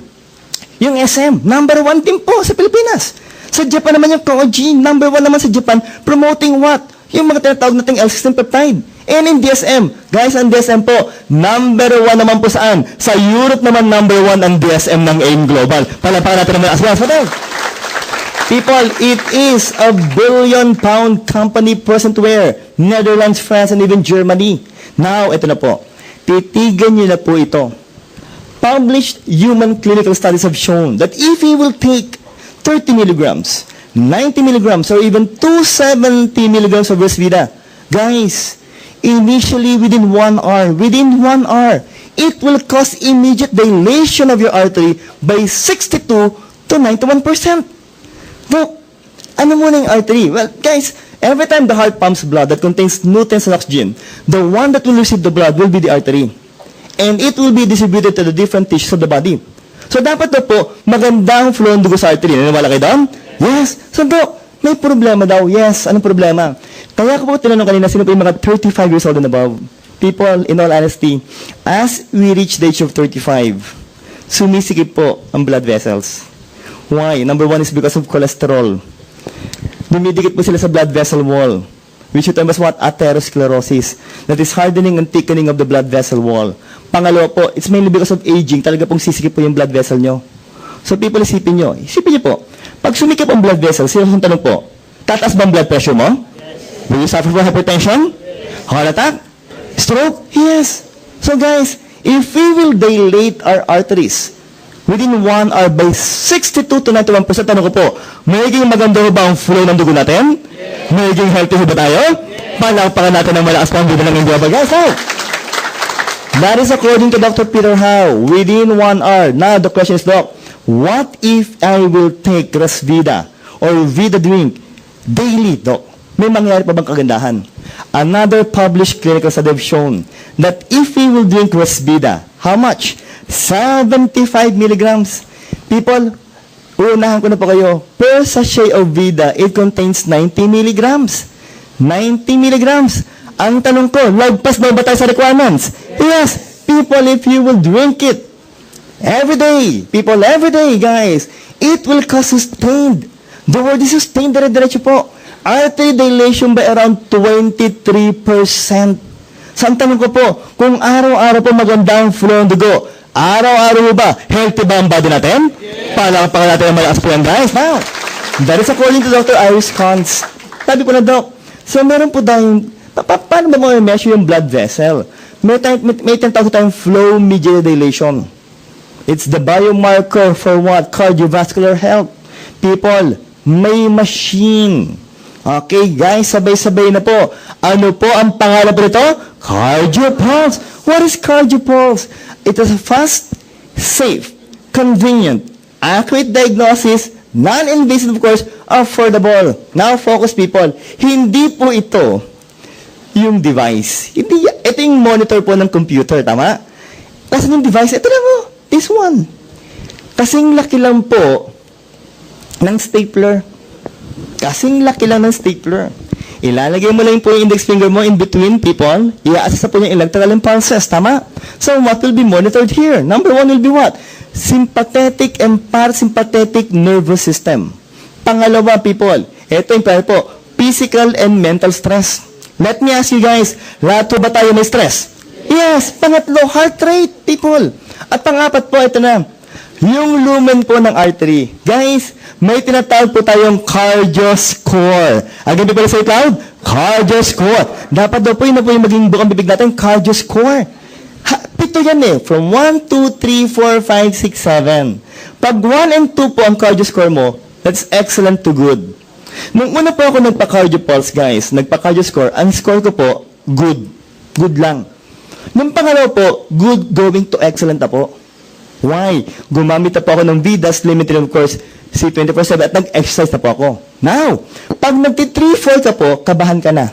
yung SM, number 1 din po sa Pilipinas. Sa Japan naman yung Koji, number 1 naman sa Japan, promoting what? Yung mga tinatawag nating L-system peptide. And in DSM, guys, ang DSM po, number 1 naman po saan? Sa Europe naman, number 1 ang DSM ng AIM Global. Palapakan natin naman as well. So, people, it is a billion-pound company present where? Netherlands, France, and even Germany. Now, ito na po. Titigan niyo na po ito. Published human clinical studies have shown that if you will take 30 milligrams, 90 milligrams, or even 270 milligrams of Resvida, guys, initially within 1 hour, it will cause immediate dilation of your artery by 62 to 91%. Look, ano muna yung artery? Well, guys, every time the heart pumps blood that contains nutrients and oxygen, the one that will receive the blood will be the artery. And it will be distributed to the different tissues of the body. So, dapat na po, magandang flow ng dugo sa artery. Naniniwala kayo doon? Yes. So, Doc, may problema daw. Yes. Anong problema? Kaya ko po tinanong kanina, sino po yung mga 35 years old and above? People, in all honesty, as we reach the age of 35, sumisikip po ang blood vessels. Why? Number 1 is because of cholesterol. Dumidikit po sila sa blood vessel wall, which you term as what? Atherosclerosis. That is hardening and thickening of the blood vessel wall. Pangalawa po, it's mainly because of aging. Talaga pong sisikip po yung blood vessel nyo. So people, isipin nyo po, pag sumikip ang blood vessel, seryoso ang tanong po, tataas ba ang blood pressure mo? Yes. Will you suffer from hypertension? Yes. Heart attack? Stroke? Yes. So guys, if we will dilate our arteries within 1 hour by 62 to 91%, tanong ko po, magiging maganda ba ang flow ng dugo natin? Yes. Magiging healthy ba tayo? Yes. Palakpakan natin ang malakas pang bida ng global guys. So, that is according to Dr. Peter Howe, within 1 hour. Now, the question is, Doc, what if I will take Resvida or Vida drink daily, Doc? May mangyayari pa bang kagandahan? Another published clinical study have shown that if we will drink Resvida, how much? 75 milligrams. People, uunahan ko na po kayo, per sachet of Vida, it contains 90 milligrams. 90 milligrams. Ang tanong ko, lagpas ba tayo sa requirements? Yes, people, if you will drink it every day, people, every day, guys, it will cause sustained. The word is sustained, dire-diretso po. Artery dilation by around 23%. So, ang tanong ko po, kung araw-araw po maganda ang flow ng dugo, araw-araw ba, healthy ba ang body natin? Yeah. Palakpakan natin ang malakas po yan, guys. Now, that is according to Dr. Iris Kantz. Sabi ko na, Doc, so meron po tayong, paano ba mo measure yung blood vessel? May tinatawag tayong flow mediated dilation. It's the biomarker for what? Cardiovascular health. People, may machine. Okay, guys, sabay-sabay na po. Ano po ang pangalan po nito? CardioPulse. What is CardioPulse? It is a fast, safe, convenient, accurate diagnosis, non-invasive, of course, affordable. Now, focus, people. Hindi po ito yung device. Hindi, ito yung monitor po ng computer, tama? Kasi yung device, ito lang po. This one. Kasing laki lang po ng stapler. Kasing laki lang ng stapler. Ilalagay mo lang po yung index finger mo in between, people. I-assess po yung electrical impulses, tama? So, what will be monitored here? Number 1 will be what? Sympathetic and parasympathetic nervous system. Pangalawa, people, ito yung po, physical and mental stress. Let me ask you guys, lahat po ba tayo may stress? Yes. Pangatlo, heart rate, people. At pangapat po, ito na, yung lumen po ng artery. Guys, may tinatawag po tayong cardio score. Again, di ba sa cloud? Cardio score. Dapat daw po yun na po yung maging bukang bibig natin, cardio score. Pito yan eh. From 1, 2, 3, 4, 5, 6, 7. Pag 1 and 2 po ang cardio score mo, that's excellent to good. Nung una po ako nagpa-cardio pulse, guys, nagpa-cardio score, ang score ko po, good. Good lang. Nung pangalawa po, good going to excellent na po. Why? Gumamit na po ako ng Vidas Limited, of course, C24/7 at nag-exercise na po ako. Now, pag nagti-3-4 ka po, kabahan ka na.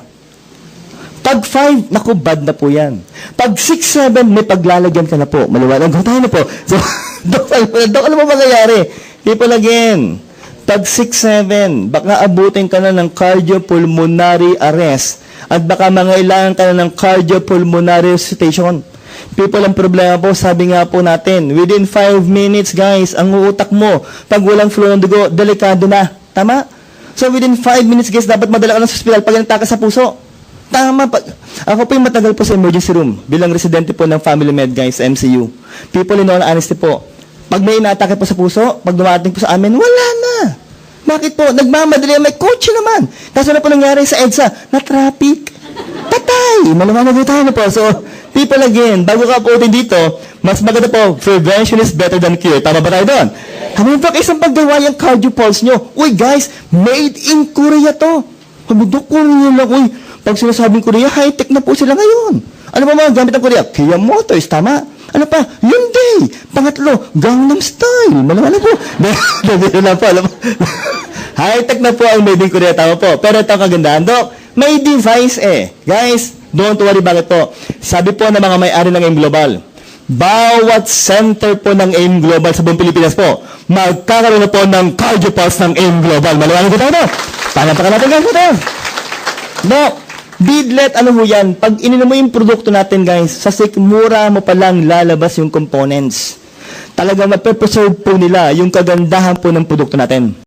Pag 5, naku, bad na po yan. Pag 6-7, may paglalagyan ka na po. Maliwanag ko tayo na po. So, Dok, ano ba mangyayari? People again. Pag 6-7, baka abutin ka na ng cardiopulmonary arrest at baka mangailangan ka na ng cardiopulmonary resuscitation. People, ang problema po, sabi nga po natin, within 5 minutes, guys, ang utak mo, pag walang flow ng dugo, delikado na. Tama? So, within 5 minutes, guys, dapat madala ka ng hospital pag nagtaka sa puso. Tama pa. Ako po yung matagal po sa emergency room bilang residente po ng Family Med, guys, MCU. People in all honesty po, pag may inaatake po sa puso, pag dumating po sa amin, wala na. Bakit po? Nagmamadali, may coach naman. Kaso na po nangyari sa EDSA, na-traffic. Patay! Malumanag po tayo na po. So, people again, bago ka po dito, mas maganda po, prevention is better than cure. Tama ba tayo doon? Hamin po kayo isang paggawa yung cardio pulse nyo. Uy, guys, made in Korea to. Sabi do, Korea lang. Uy, pag sinasabing Korea, high-tech na po sila ngayon. Ano ba mga gamit ng Korea? Kia Motors, tama. Ano pa? Hyundai. Pangatlo, Gangnam Style. Malaman po. Dito na po. High-tech na po ang made in Korea. Tama po. Pero ito ang kagandahan, Dok. May device eh. Guys, don't worry. Bakit po? Sabi po ng mga may-ari ng AIM Global, bawat center po ng AIM Global sa buong Pilipinas po, magkakaroon na po ng cardio pulse ng AIM Global. Malaman po tayo, Dok. Panampakan natin guys po tayo. Dok, Bidlet, ano ho yan? Pag ininom mo yung produkto natin, guys, sa sikmura mo palang lalabas yung components. Talaga mape-preserve po nila yung kagandahan po ng produkto natin.